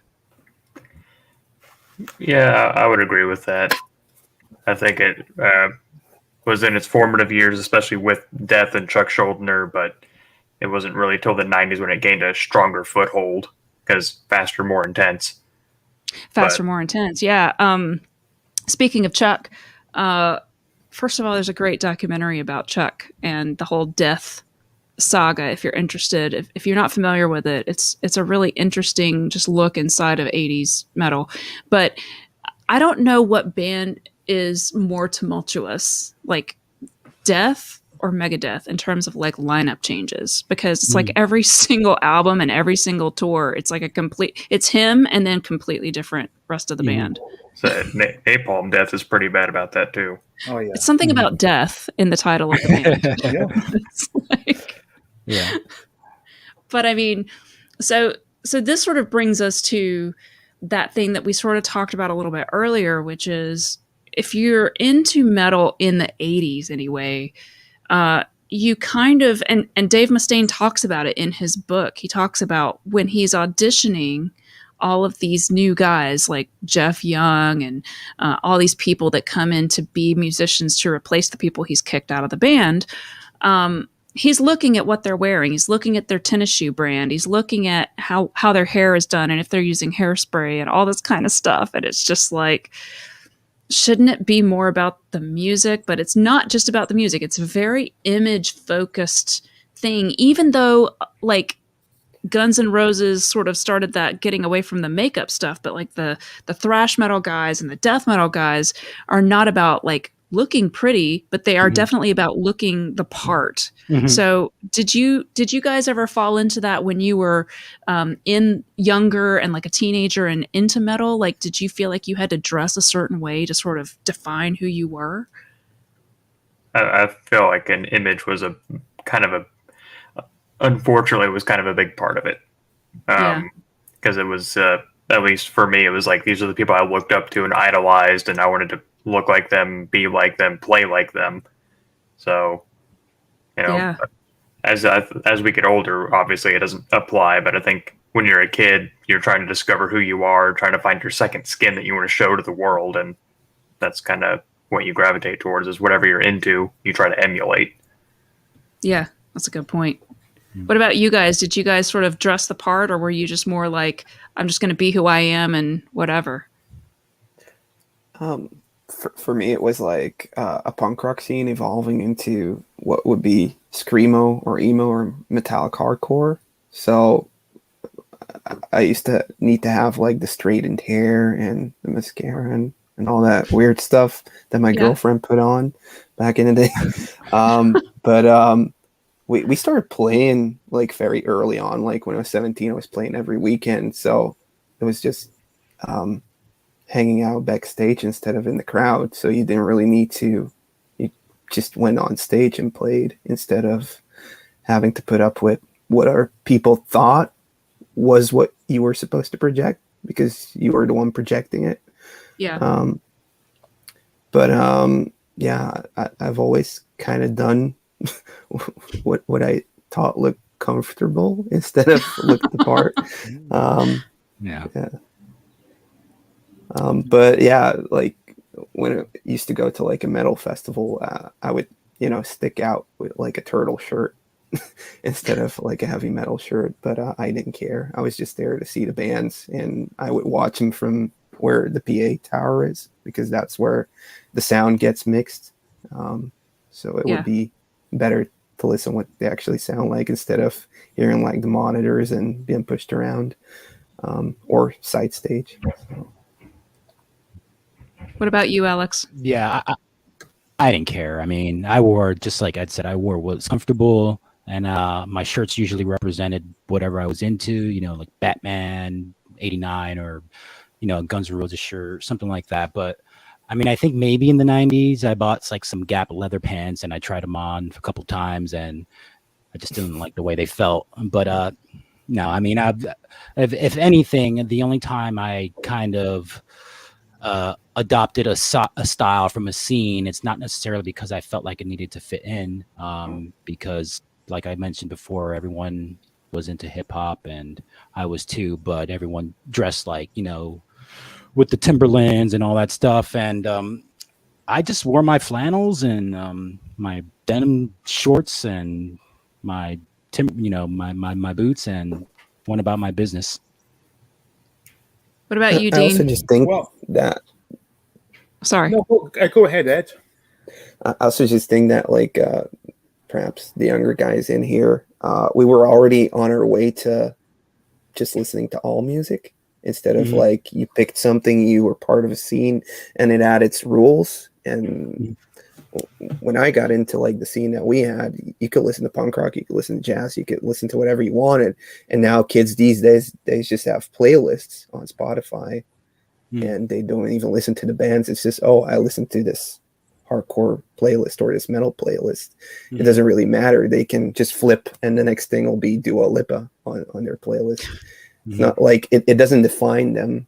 Speaker 5: Yeah, I would agree with that. I think it was in its formative years, especially with Death and Chuck Schuldiner, but it wasn't really till the 90s when it gained a stronger foothold because faster, more intense.
Speaker 1: More intense, yeah. Speaking of Chuck, first of all, there's a great documentary about Chuck and the whole Death saga. If you're interested, if you're not familiar with it, it's a really interesting just look inside of 80s metal. But I don't know what band is more tumultuous, like Death or Megadeth, in terms of like lineup changes, because it's like every single album and every single tour, it's like it's him and then completely different rest of the band.
Speaker 5: So Napalm Death is pretty bad about that too.
Speaker 2: Oh yeah,
Speaker 1: it's something about death in the title of the band. It's like,
Speaker 4: yeah.
Speaker 1: But I mean, so this sort of brings us to that thing that we sort of talked about a little bit earlier, which is if you're into metal in the 80s anyway, you kind of, and Dave Mustaine talks about it in his book. He talks about when he's auditioning all of these new guys like Jeff Young and all these people that come in to be musicians to replace the people he's kicked out of the band. He's looking at what they're wearing. He's looking at their tennis shoe brand. He's looking at how their hair is done and if they're using hairspray and all this kind of stuff. And it's just like, shouldn't it be more about the music? But it's not just about the music. It's a very image focused thing, even though like Guns N' Roses sort of started that getting away from the makeup stuff. But like the thrash metal guys and the death metal guys are not about like looking pretty, but they are definitely about looking the part. So did you guys ever fall into that when you were in younger and like a teenager and into metal? Like, did you feel like you had to dress a certain way to sort of define who you were?
Speaker 5: I feel like an image was unfortunately, it was kind of a big part of it. Because it was, at least for me, it was like, these are the people I looked up to and idolized, and I wanted to look like them, be like them, play like them. So, you know, as we get older, obviously it doesn't apply, but I think when you're a kid, you're trying to discover who you are, trying to find your second skin that you want to show to the world, and that's kind of what you gravitate towards, is whatever you're into, you try to emulate.
Speaker 1: Yeah, that's a good point. What about you guys? Did you guys sort of dress the part, or were you just more like, I'm just going to be who I am and whatever?
Speaker 3: For me, it was like a punk rock scene evolving into what would be screamo or emo or metallic hardcore. So I used to need to have like the straightened hair and the mascara and all that weird stuff that my girlfriend put on back in the day. But we started playing like very early on. Like when I was 17, I was playing every weekend. So it was just hanging out backstage instead of in the crowd. So you didn't really need to. You just went on stage and played instead of having to put up with what our people thought was what you were supposed to project because you were the one projecting it.
Speaker 1: Yeah.
Speaker 3: Yeah, I've always kind of done what I thought looked comfortable instead of looked the part.
Speaker 4: Yeah.
Speaker 3: But yeah, like when I used to go to like a metal festival, I would, stick out with like a turtle shirt instead of like a heavy metal shirt. But I didn't care. I was just there to see the bands, and I would watch them from where the PA tower is because that's where the sound gets mixed. So it would be better to listen what they actually sound like instead of hearing like the monitors and being pushed around or side stage. So.
Speaker 1: What about you, Alex?
Speaker 4: Yeah, I didn't care. I mean, I wore, just like Ed said, I wore what was comfortable, and my shirts usually represented whatever I was into, like Batman 89 or, Guns N' Roses shirt, something like that. But I mean, I think maybe in the 90s, I bought like some Gap leather pants and I tried them on a couple times and I just didn't like the way they felt. But no, I mean, if anything, the only time I kind of adopted a style from a scene, it's not necessarily because I felt like it needed to fit in, because like I mentioned before, everyone was into hip hop and I was too, but everyone dressed like, with the Timberlands and all that stuff. And I just wore my flannels and my denim shorts and my my boots and went about my business.
Speaker 1: What about you,
Speaker 3: I
Speaker 1: Dean?
Speaker 3: also just think that.
Speaker 1: Sorry.
Speaker 2: No, go ahead, Ed.
Speaker 3: I also just think that like perhaps the younger guys in here, we were already on our way to just listening to all music instead of like you picked something, you were part of a scene and it had its rules. And when I got into like the scene that we had, you could listen to punk rock, you could listen to jazz, you could listen to whatever you wanted. And now kids these days, they just have playlists on Spotify and they don't even listen to the bands. It's just, I listen to this hardcore playlist or this metal playlist. It doesn't really matter. They can just flip and the next thing will be Dua Lipa on their playlist. It's not like it doesn't define them.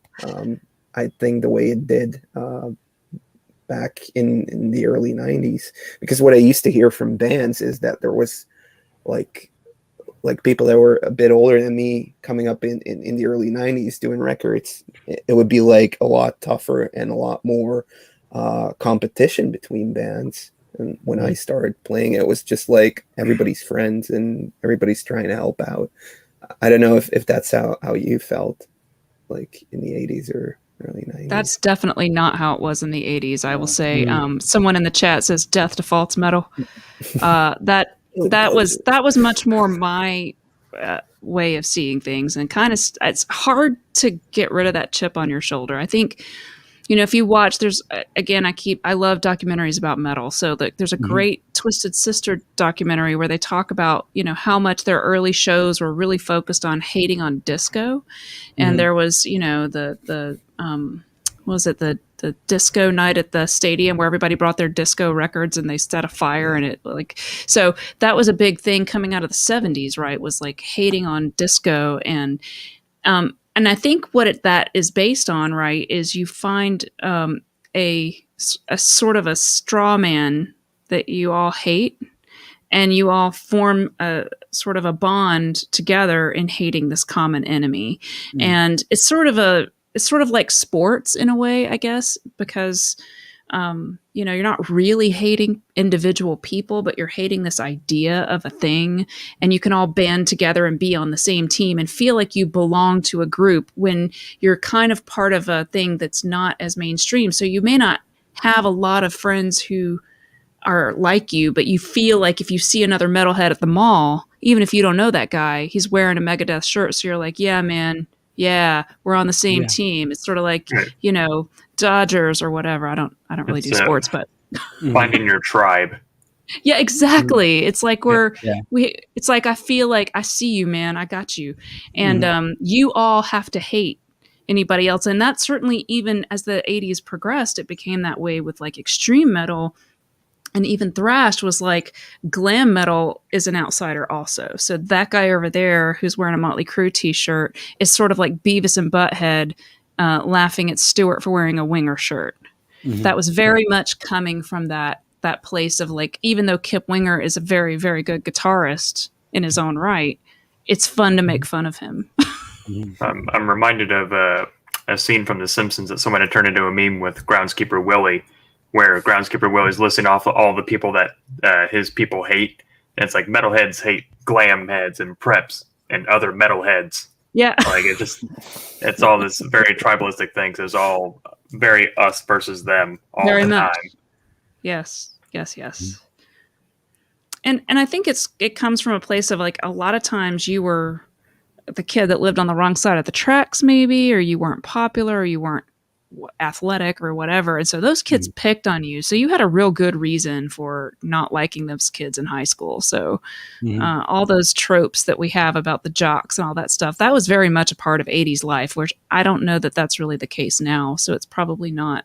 Speaker 3: I think the way it did back in the early 90s, because what I used to hear from bands is that there was like people that were a bit older than me coming up in the early 90s doing records. It would be like a lot tougher and a lot more competition between bands. And when I started playing, it was just like everybody's friends and everybody's trying to help out. I don't know if that's how you felt like in the 80s or early 90s.
Speaker 1: That's definitely not how it was in the 80s. I will say, someone in the chat says death defaults metal. That was much more my way of seeing things, and kind of it's hard to get rid of that chip on your shoulder. I think, if you watch, there's again, I love documentaries about metal. So there's a great Twisted Sister documentary where they talk about, how much their early shows were really focused on hating on disco. And there was, the what was it, the disco night at the stadium where everybody brought their disco records and they set a fire and so that was a big thing coming out of the 70s, right? Was like hating on disco. And I think what that is based on, right, is you find a sort of a straw man that you all hate, and you all form a sort of a bond together in hating this common enemy. And it's sort of like sports in a way, I guess, because you're not really hating individual people, but you're hating this idea of a thing, and you can all band together and be on the same team and feel like you belong to a group when you're kind of part of a thing that's not as mainstream. So you may not have a lot of friends who are like you, but you feel like if you see another metalhead at the mall, even if you don't know that guy, he's wearing a Megadeth shirt. So you're like, yeah, man. Yeah, we're on the same team. It's sort of like, Dodgers or whatever. I don't really do sports, but
Speaker 5: finding your tribe.
Speaker 1: Yeah, exactly. It's like
Speaker 4: Yeah.
Speaker 1: it's like I feel like I see you, man. I got you. And you all have to hate anybody else. And that certainly, even as the 80s progressed, it became that way with like extreme metal. And even thrash was like glam metal is an outsider also. So that guy over there who's wearing a Motley Crue t-shirt is sort of like Beavis and Butthead laughing at Stewart for wearing a Winger shirt. That was very much coming from that place of like, even though Kip Winger is a very, very good guitarist in his own right, it's fun to make fun of him.
Speaker 5: I'm reminded of a scene from The Simpsons that someone had turned into a meme with Groundskeeper Willie, where Groundskeeper Willie's listing off all the people that his people hate. And it's like metalheads hate glam heads and preps and other metalheads.
Speaker 1: Yeah.
Speaker 5: Like it's all this very tribalistic thing. So it's all very us versus them all
Speaker 1: Very
Speaker 5: the
Speaker 1: much.
Speaker 5: time.
Speaker 1: Yes. And I think it comes from a place of like a lot of times you were the kid that lived on the wrong side of the tracks maybe, or you weren't popular, or you weren't athletic or whatever. And so those kids picked on you. So you had a real good reason for not liking those kids in high school. So all those tropes that we have about the jocks and all that stuff, that was very much a part of 80s life, which I don't know that that's really the case now. So it's probably not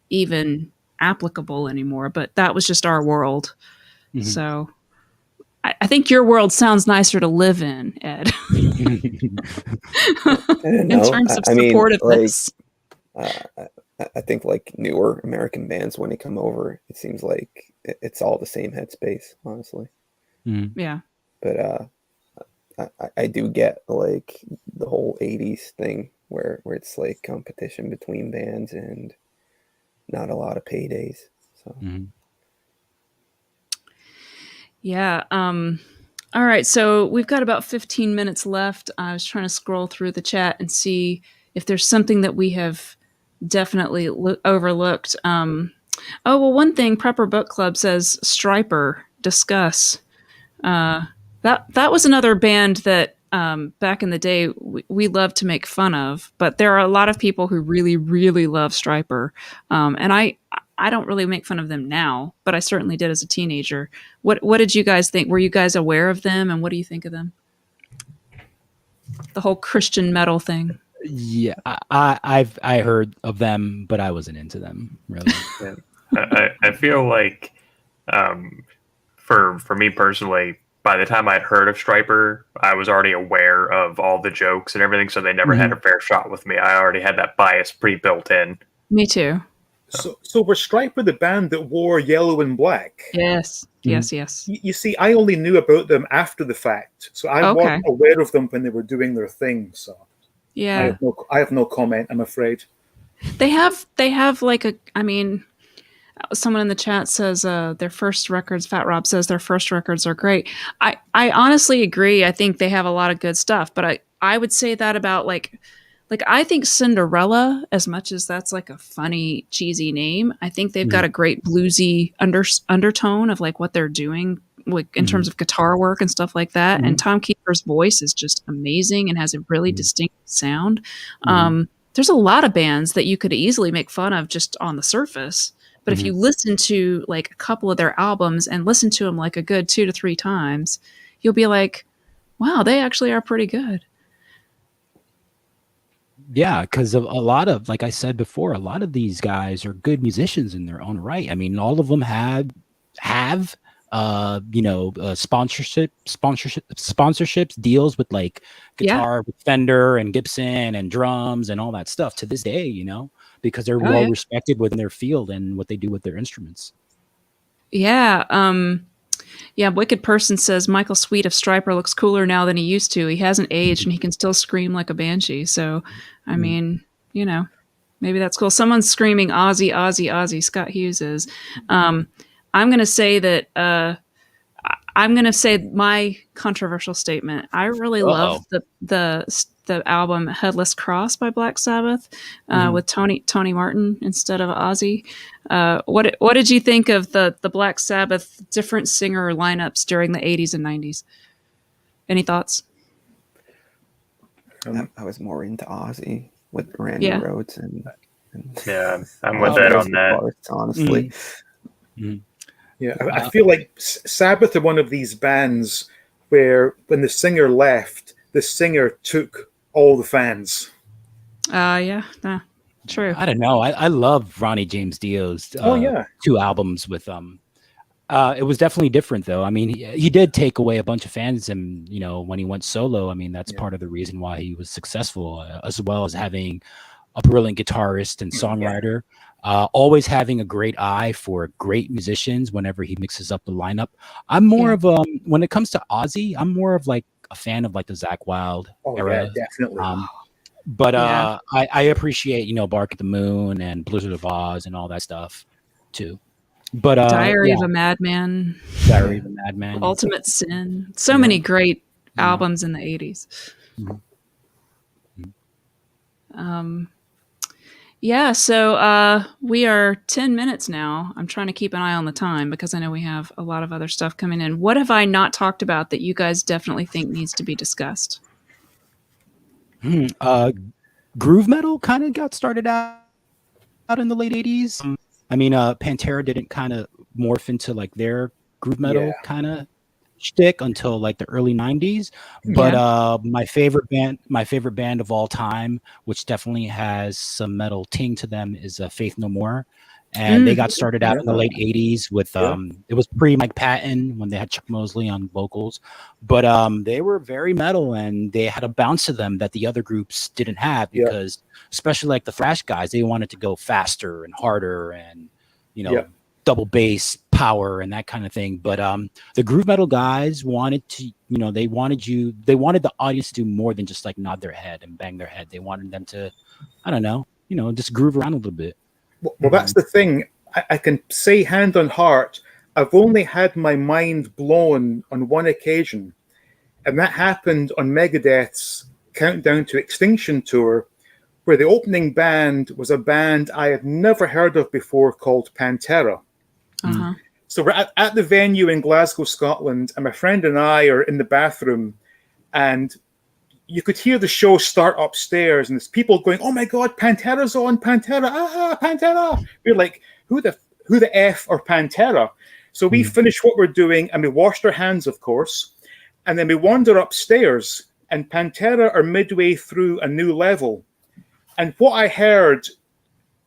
Speaker 1: even applicable anymore, but that was just our world. So I think your world sounds nicer to live in, Ed. In terms of supportiveness.
Speaker 3: I think like newer American bands, when they come over, it seems like it's all the same headspace, honestly.
Speaker 1: Yeah.
Speaker 3: But I do get like the whole 80s thing where it's like competition between bands and not a lot of paydays. So
Speaker 1: yeah. All right. So we've got about 15 minutes left. I was trying to scroll through the chat and see if there's something that we have definitely overlooked. Oh, well, one thing Prepper Book Club says, Striper, discuss. That was another band that back in the day we loved to make fun of, but there are a lot of people who really, really love Striper. And I don't really make fun of them now, but I certainly did as a teenager. What did you guys think? Were you guys aware of them, and what do you think of them? The whole Christian metal thing.
Speaker 4: Yeah, I heard of them, but I wasn't into them really.
Speaker 5: Yeah. I feel like for me personally, by the time I'd heard of Striper, I was already aware of all the jokes and everything, so they never had a fair shot with me. I already had that bias pre-built in.
Speaker 1: Me too.
Speaker 2: So were Striper the band that wore yellow and black?
Speaker 1: Yes. Yes.
Speaker 2: You see, I only knew about them after the fact, so I wasn't aware of them when they were doing their thing. So
Speaker 1: yeah,
Speaker 2: I have no comment, I'm afraid.
Speaker 1: They have like someone in the chat says their first records, Fat Rob says their first records are great. I honestly agree. I think they have a lot of good stuff, but I would say that about like I think Cinderella, as much as that's like a funny, cheesy name, I think they've got a great bluesy undertone of like what they're doing, like in terms of guitar work and stuff like that. And Tom Keefer's voice is just amazing and has a really distinct sound. There's a lot of bands that you could easily make fun of just on the surface. But if you listen to like a couple of their albums and listen to them like a good 2 to 3 times, you'll be like, wow, they actually are pretty good.
Speaker 4: Yeah, because a lot of, like I said before, a lot of these guys are good musicians in their own right. I mean, all of them have sponsorships, deals with like guitar with Fender and Gibson and drums and all that stuff to this day, because they're well respected within their field and what they do with their instruments.
Speaker 1: Yeah. Yeah, Wicked Person says Michael Sweet of Striper looks cooler now than he used to. He hasn't aged and he can still scream like a banshee. So, I mean, maybe that's cool. Someone's screaming Ozzy, Ozzy, Ozzy. Scott Hughes is. I'm going to say that I'm going to say my controversial statement. I really love the album Headless Cross by Black Sabbath with Tony Martin instead of Ozzy. What did you think of the Black Sabbath different singer lineups during the 80s and 90s? Any thoughts?
Speaker 3: I was more into Ozzy with Randy Rhoads and
Speaker 5: yeah, I'm with that on that.
Speaker 3: Parts, honestly.
Speaker 2: Yeah, I feel like Sabbath are one of these bands where when the singer left, the singer took all the fans.
Speaker 1: Yeah, nah, true.
Speaker 4: I don't know. I love Ronnie James Dio's
Speaker 2: Oh yeah,
Speaker 4: 2 albums with it was definitely different though. I mean, he did take away a bunch of fans, and when he went solo, I mean, that's part of the reason why he was successful, as well as having a brilliant guitarist and songwriter, always having a great eye for great musicians whenever he mixes up the lineup. I'm more of when it comes to Ozzy, I'm more of like a fan of like the Zakk Wylde era.
Speaker 2: yeah, definitely.
Speaker 4: But I appreciate Bark at the Moon and Blizzard of Oz and all that stuff too. But
Speaker 1: Diary of a Madman,
Speaker 4: Diary of a Madman,
Speaker 1: Ultimate Sin, so many great albums in the 80s. Yeah, so we are 10 minutes now. I'm trying to keep an eye on the time because I know we have a lot of other stuff coming in. What have I not talked about that you guys definitely think needs to be discussed?
Speaker 4: Groove metal kind of got started out in the late 80s. I mean, Pantera didn't kind of morph into like their groove metal kind of shtick until like the early 90s. But my favorite band of all time, which definitely has some metal ting to them, is Faith No More. And they got started out in the late 80s with it was pre-Mike Patton when they had Chuck Mosley on vocals. But they were very metal, and they had a bounce to them that the other groups didn't have, because especially like the thrash guys, they wanted to go faster and harder and double bass power and that kind of thing. But the groove metal guys wanted to, they wanted the audience to do more than just like nod their head and bang their head. They wanted them to, I don't know, just groove around a little bit.
Speaker 2: Well, that's the thing. I can say hand on heart, I've only had my mind blown on one occasion, and that happened on Megadeth's Countdown to Extinction tour, where the opening band was a band I had never heard of before called Pantera. So we're at the venue in Glasgow, Scotland, and my friend and I are in the bathroom, and you could hear the show start upstairs, and there's people going, "Oh my God, Pantera's on! Pantera! Ah, Pantera!" We're like, "Who the F are Pantera?" So we finish what we're doing, and we washed our hands, of course, and then we wander upstairs, and Pantera are midway through a new level, and what I heard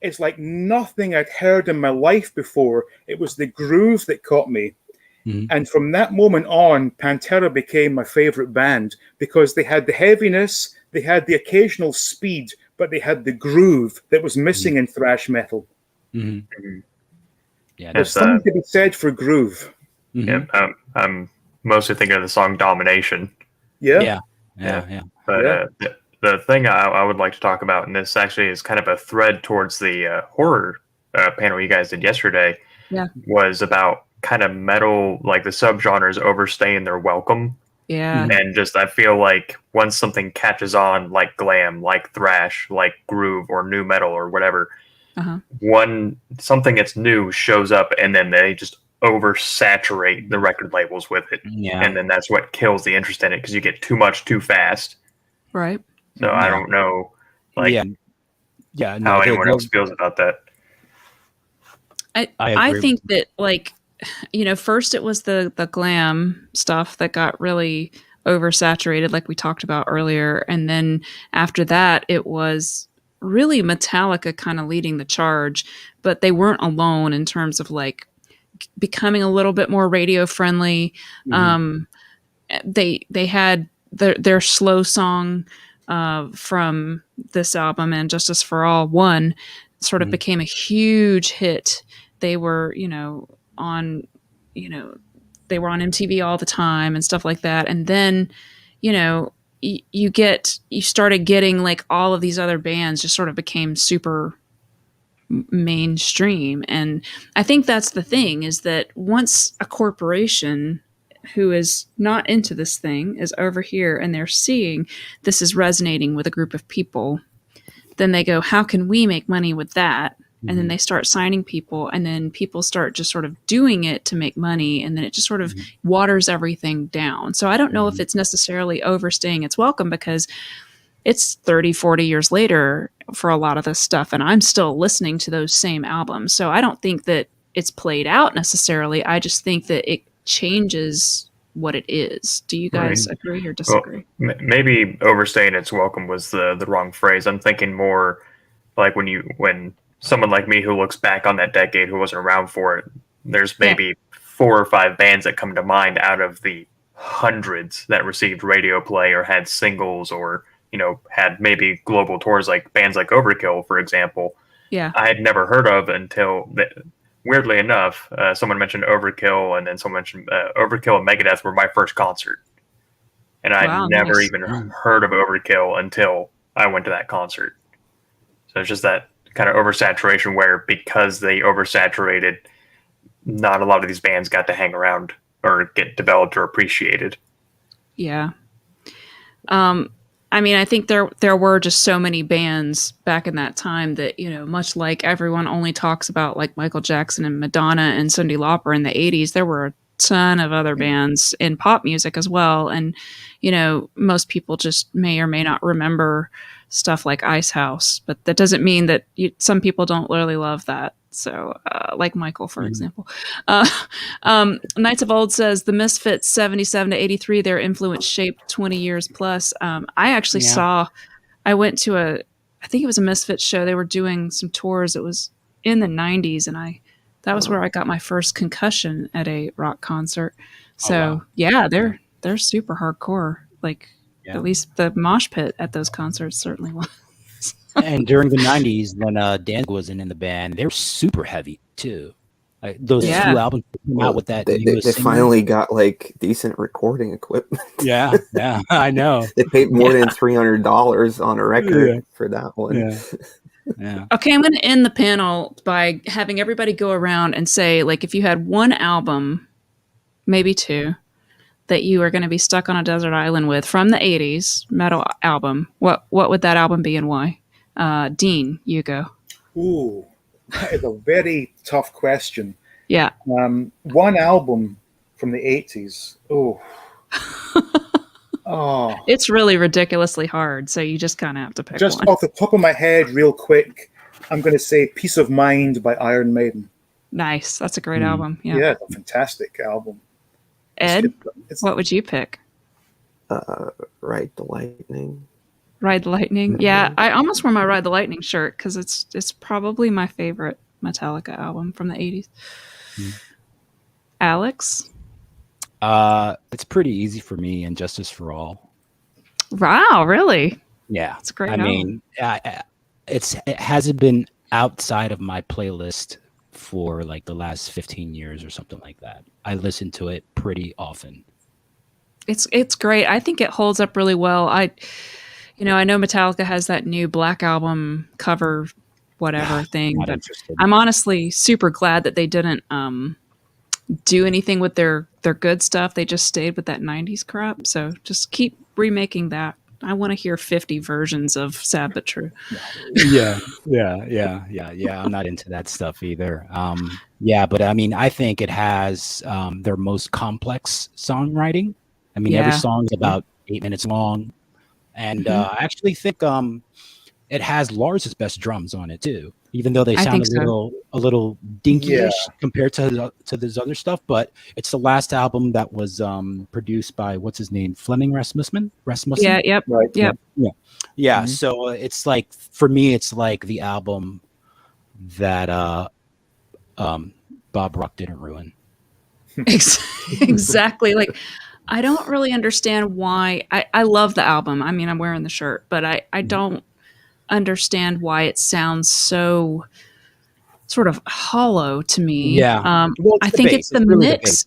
Speaker 2: is like nothing I'd heard in my life before. It was the groove that caught me. And from that moment on, Pantera became my favorite band, because they had the heaviness, they had the occasional speed, but they had the groove that was missing in thrash metal.
Speaker 4: Yeah,
Speaker 2: there's something to be said for groove.
Speaker 5: I'm mostly thinking of the song Domination.
Speaker 4: Yeah.
Speaker 5: But the thing I would like to talk about, and this actually is kind of a thread towards the horror panel you guys did yesterday, was about kind of metal, like the subgenres overstaying their welcome. And just, I feel like once something catches on, like glam, like thrash, like groove or new metal or whatever, something that's new shows up, and then they just oversaturate the record labels with it. And then that's what kills the interest in it, because you get too much too fast.
Speaker 1: Right.
Speaker 5: So I don't know, like, how anyone else feels about that.
Speaker 1: I think that, like, first it was the glam stuff that got really oversaturated, like we talked about earlier. And then after that, it was really Metallica kind of leading the charge, but they weren't alone in terms of like becoming a little bit more radio friendly. They had their slow song from this album, and Justice for All 1 sort of became a huge hit. They were, on MTV all the time and stuff like that. And then, you started getting like all of these other bands just sort of became super mainstream. And I think that's the thing, is that once a corporation who is not into this thing is over here and they're seeing this is resonating with a group of people, then they go, how can we make money with that? And then they start signing people, and then people start just sort of doing it to make money, and then it just sort of waters everything down. So I don't know if it's necessarily overstaying its welcome, because it's 30, 40 years later for a lot of this stuff, and I'm still listening to those same albums. So I don't think that it's played out necessarily. I just think that it changes what it is. Do you guys agree or disagree?
Speaker 5: Well, maybe overstaying its welcome was the wrong phrase. I'm thinking more like when someone like me who looks back on that decade who wasn't around for it, there's maybe 4 or 5 bands that come to mind out of the hundreds that received radio play or had singles or, had maybe global tours, like bands like Overkill, for example.
Speaker 1: Yeah.
Speaker 5: I had never heard of until, weirdly enough, someone mentioned Overkill, and then someone mentioned Overkill and Megadeth were my first concert. And I'd never even heard of Overkill until I went to that concert. So it's just that kind of oversaturation where, because they oversaturated, not a lot of these bands got to hang around or get developed or appreciated.
Speaker 1: Yeah. I mean, I think there were just so many bands back in that time that, much like everyone only talks about like Michael Jackson and Madonna and Cyndi Lauper in the 80s, there were a ton of other bands in pop music as well. And, most people just may or may not remember stuff like Ice House, but that doesn't mean that some people don't really love that. So, like Michael, for example. Knights of Old says the Misfits 77 to 83, their influence shaped 20 years plus. I actually I went to I think it was a Misfits show. They were doing some tours. It was in the 90s, and that was where I got my first concussion at a rock concert. So, they're super hardcore. Like, at least the mosh pit at those concerts certainly was.
Speaker 4: And during the 90s, when Dan wasn't in the band, they were super heavy too. Those 2 albums came out with that.
Speaker 3: They finally got like decent recording equipment.
Speaker 4: Yeah, I know.
Speaker 3: They paid more than $300 on a record for that one.
Speaker 4: Yeah.
Speaker 1: Okay, I'm going to end the panel by having everybody go around and say, like, if you had one album, maybe 2, that you are going to be stuck on a desert island with from the 80s metal album, what would that album be and why? Dean, you go.
Speaker 2: Ooh, that is a very tough question.
Speaker 1: Yeah.
Speaker 2: One album from the 80s. Oh.
Speaker 1: It's really ridiculously hard, so you just kind of have to pick
Speaker 2: just
Speaker 1: one.
Speaker 2: Off the top of my head, real quick, I'm going to say Peace of Mind by Iron Maiden.
Speaker 1: Nice. That's a great album. Yeah.
Speaker 2: Yeah, it's a fantastic album.
Speaker 1: Ed, what would you pick?
Speaker 3: Ride the Lightning.
Speaker 1: Ride the Lightning.
Speaker 3: Mm-hmm.
Speaker 1: Yeah, I almost wore my Ride the Lightning shirt because it's probably my favorite Metallica album from the 80s. Alex?
Speaker 4: It's pretty easy for me, and Justice for All.
Speaker 1: Wow, really?
Speaker 4: Yeah.
Speaker 1: It's a great
Speaker 4: album.
Speaker 1: Mean,
Speaker 4: it hasn't been outside of my playlist for like the last 15 years or something like that. I listen to it pretty often.
Speaker 1: It's great. I think it holds up really well. I know Metallica has that new Black Album cover whatever thing, but interested. I'm honestly super glad that they didn't do anything with their good stuff. They just stayed with that 90s crap. So just keep remaking that. I want to hear 50 versions of Sad But True.
Speaker 4: Yeah. I'm not into that stuff either. But I mean, I think it has their most complex songwriting. I mean, every song is about 8 minutes long. And I actually think it has Lars's best drums on it too, even though they sound a little dinky-ish compared to this other stuff. But it's the last album that was produced by what's his name, Fleming Rasmussen.
Speaker 1: Yeah. Yep. Right. Yep.
Speaker 4: Yeah. So it's like, for me, it's like the album that Bob Rock didn't ruin.
Speaker 1: Exactly. Like, I don't really understand why. I love the album. I mean, I'm wearing the shirt, but I don't understand why it sounds so sort of hollow to me.
Speaker 4: Yeah.
Speaker 1: I think it's the mix.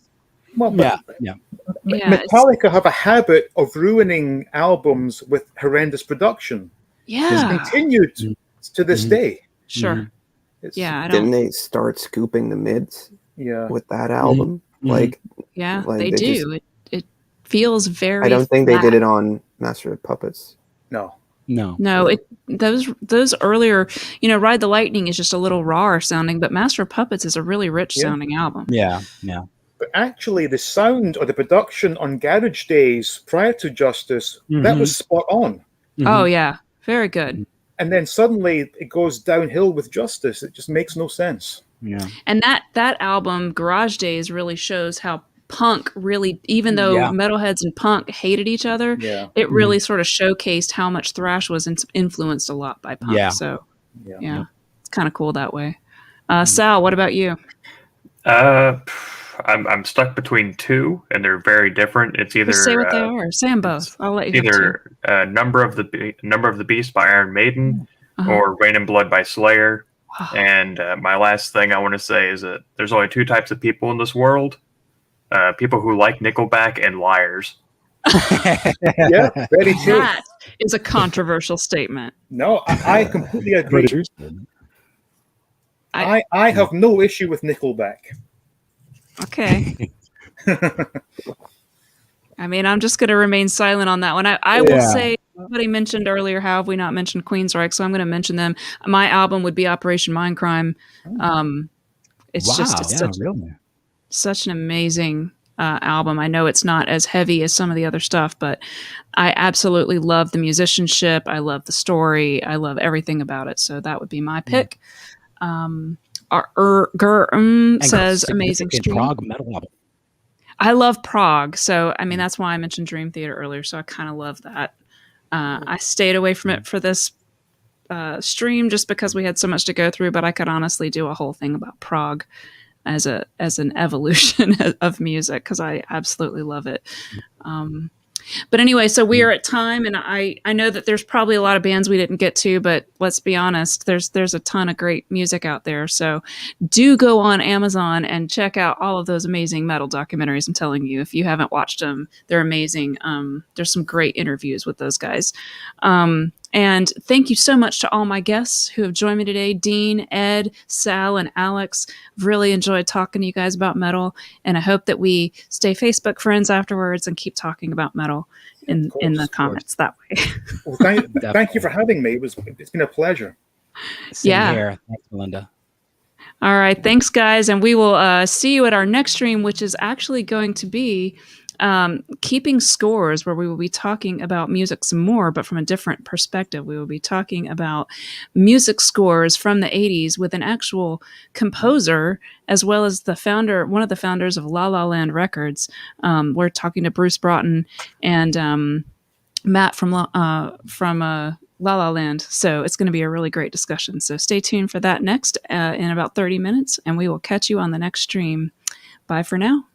Speaker 2: Metallica have a habit of ruining albums with horrendous production.
Speaker 1: Yeah.
Speaker 2: It's continued to this day.
Speaker 1: Sure.
Speaker 3: Didn't they start scooping the mids with that album? Like
Speaker 1: they do. It feels very
Speaker 3: I don't think
Speaker 1: flat.
Speaker 3: they did it on Master of Puppets.
Speaker 2: No.
Speaker 1: Those earlier, Ride the Lightning is just a little raw sounding, but Master of Puppets is a really rich sounding album.
Speaker 4: Yeah.
Speaker 2: But actually, the sound or the production on Garage Days prior to Justice, that was spot on.
Speaker 1: Oh yeah, very good.
Speaker 2: And then suddenly it goes downhill with Justice. It just makes no sense.
Speaker 4: Yeah.
Speaker 1: And that album, Garage Days, really shows how punk really, even though
Speaker 4: Yeah.
Speaker 1: metalheads and punk hated each other,
Speaker 2: Yeah.
Speaker 1: it really sort of showcased how much thrash was influenced a lot by punk.
Speaker 4: Yeah.
Speaker 1: So
Speaker 2: Yeah.
Speaker 1: yeah, it's kind of cool that way. Sal, what about you?
Speaker 5: I'm stuck between two, and they're very different. It's either
Speaker 1: Just say what they are. Say them both. I'll let you have two.
Speaker 5: either Number of the Beast by Iron Maiden
Speaker 1: Uh-huh.
Speaker 5: or Rain and Blood by Slayer.
Speaker 1: Wow.
Speaker 5: And my last thing I want to say is that there's only two types of people in this world: people who like Nickelback and liars.
Speaker 2: Yeah, very true.
Speaker 1: That is a controversial statement.
Speaker 2: No, I completely agree. I have no issue with Nickelback.
Speaker 1: Okay. I mean, I'm just going to remain silent on that one. I will say, somebody mentioned earlier, how have we not mentioned Queensryche? So I'm going to mention them. My album would be Operation Mindcrime. It's such an amazing album. I know it's not as heavy as some of the other stuff, but I absolutely love the musicianship. I love the story. I love everything about it. So that would be my pick. Says amazing stream.
Speaker 4: Prog metal album.
Speaker 1: I love prog, so I mean that's why I mentioned Dream Theater earlier. So I kind of love that. I stayed away from it for this stream just because we had so much to go through. But I could honestly do a whole thing about prog as an evolution of music because I absolutely love it. But anyway, so we are at time, and I know that there's probably a lot of bands we didn't get to, but let's be honest, there's a ton of great music out there. So do go on Amazon and check out all of those amazing metal documentaries. I'm telling you, if you haven't watched them, they're amazing. There's some great interviews with those guys. And thank you so much to all my guests who have joined me today. Dean, Ed, Sal, and Alex. I've really enjoyed talking to you guys about metal. And I hope that we stay Facebook friends afterwards and keep talking about metal in the comments that way.
Speaker 2: Well, thank you for having me. It's been a pleasure.
Speaker 4: Same here. Thanks, Melinda.
Speaker 1: All right. Thanks, guys. And we will see you at our next stream, which is actually going to be keeping scores, where we will be talking about music some more, but from a different perspective. We will be talking about music scores from the 80s with an actual composer, as well as one of the founders of La La Land Records. We're talking to Bruce Broughton and Matt from La La Land. So it's going to be a really great discussion. So stay tuned for that next in about 30 minutes, and we will catch you on the next stream. Bye for now.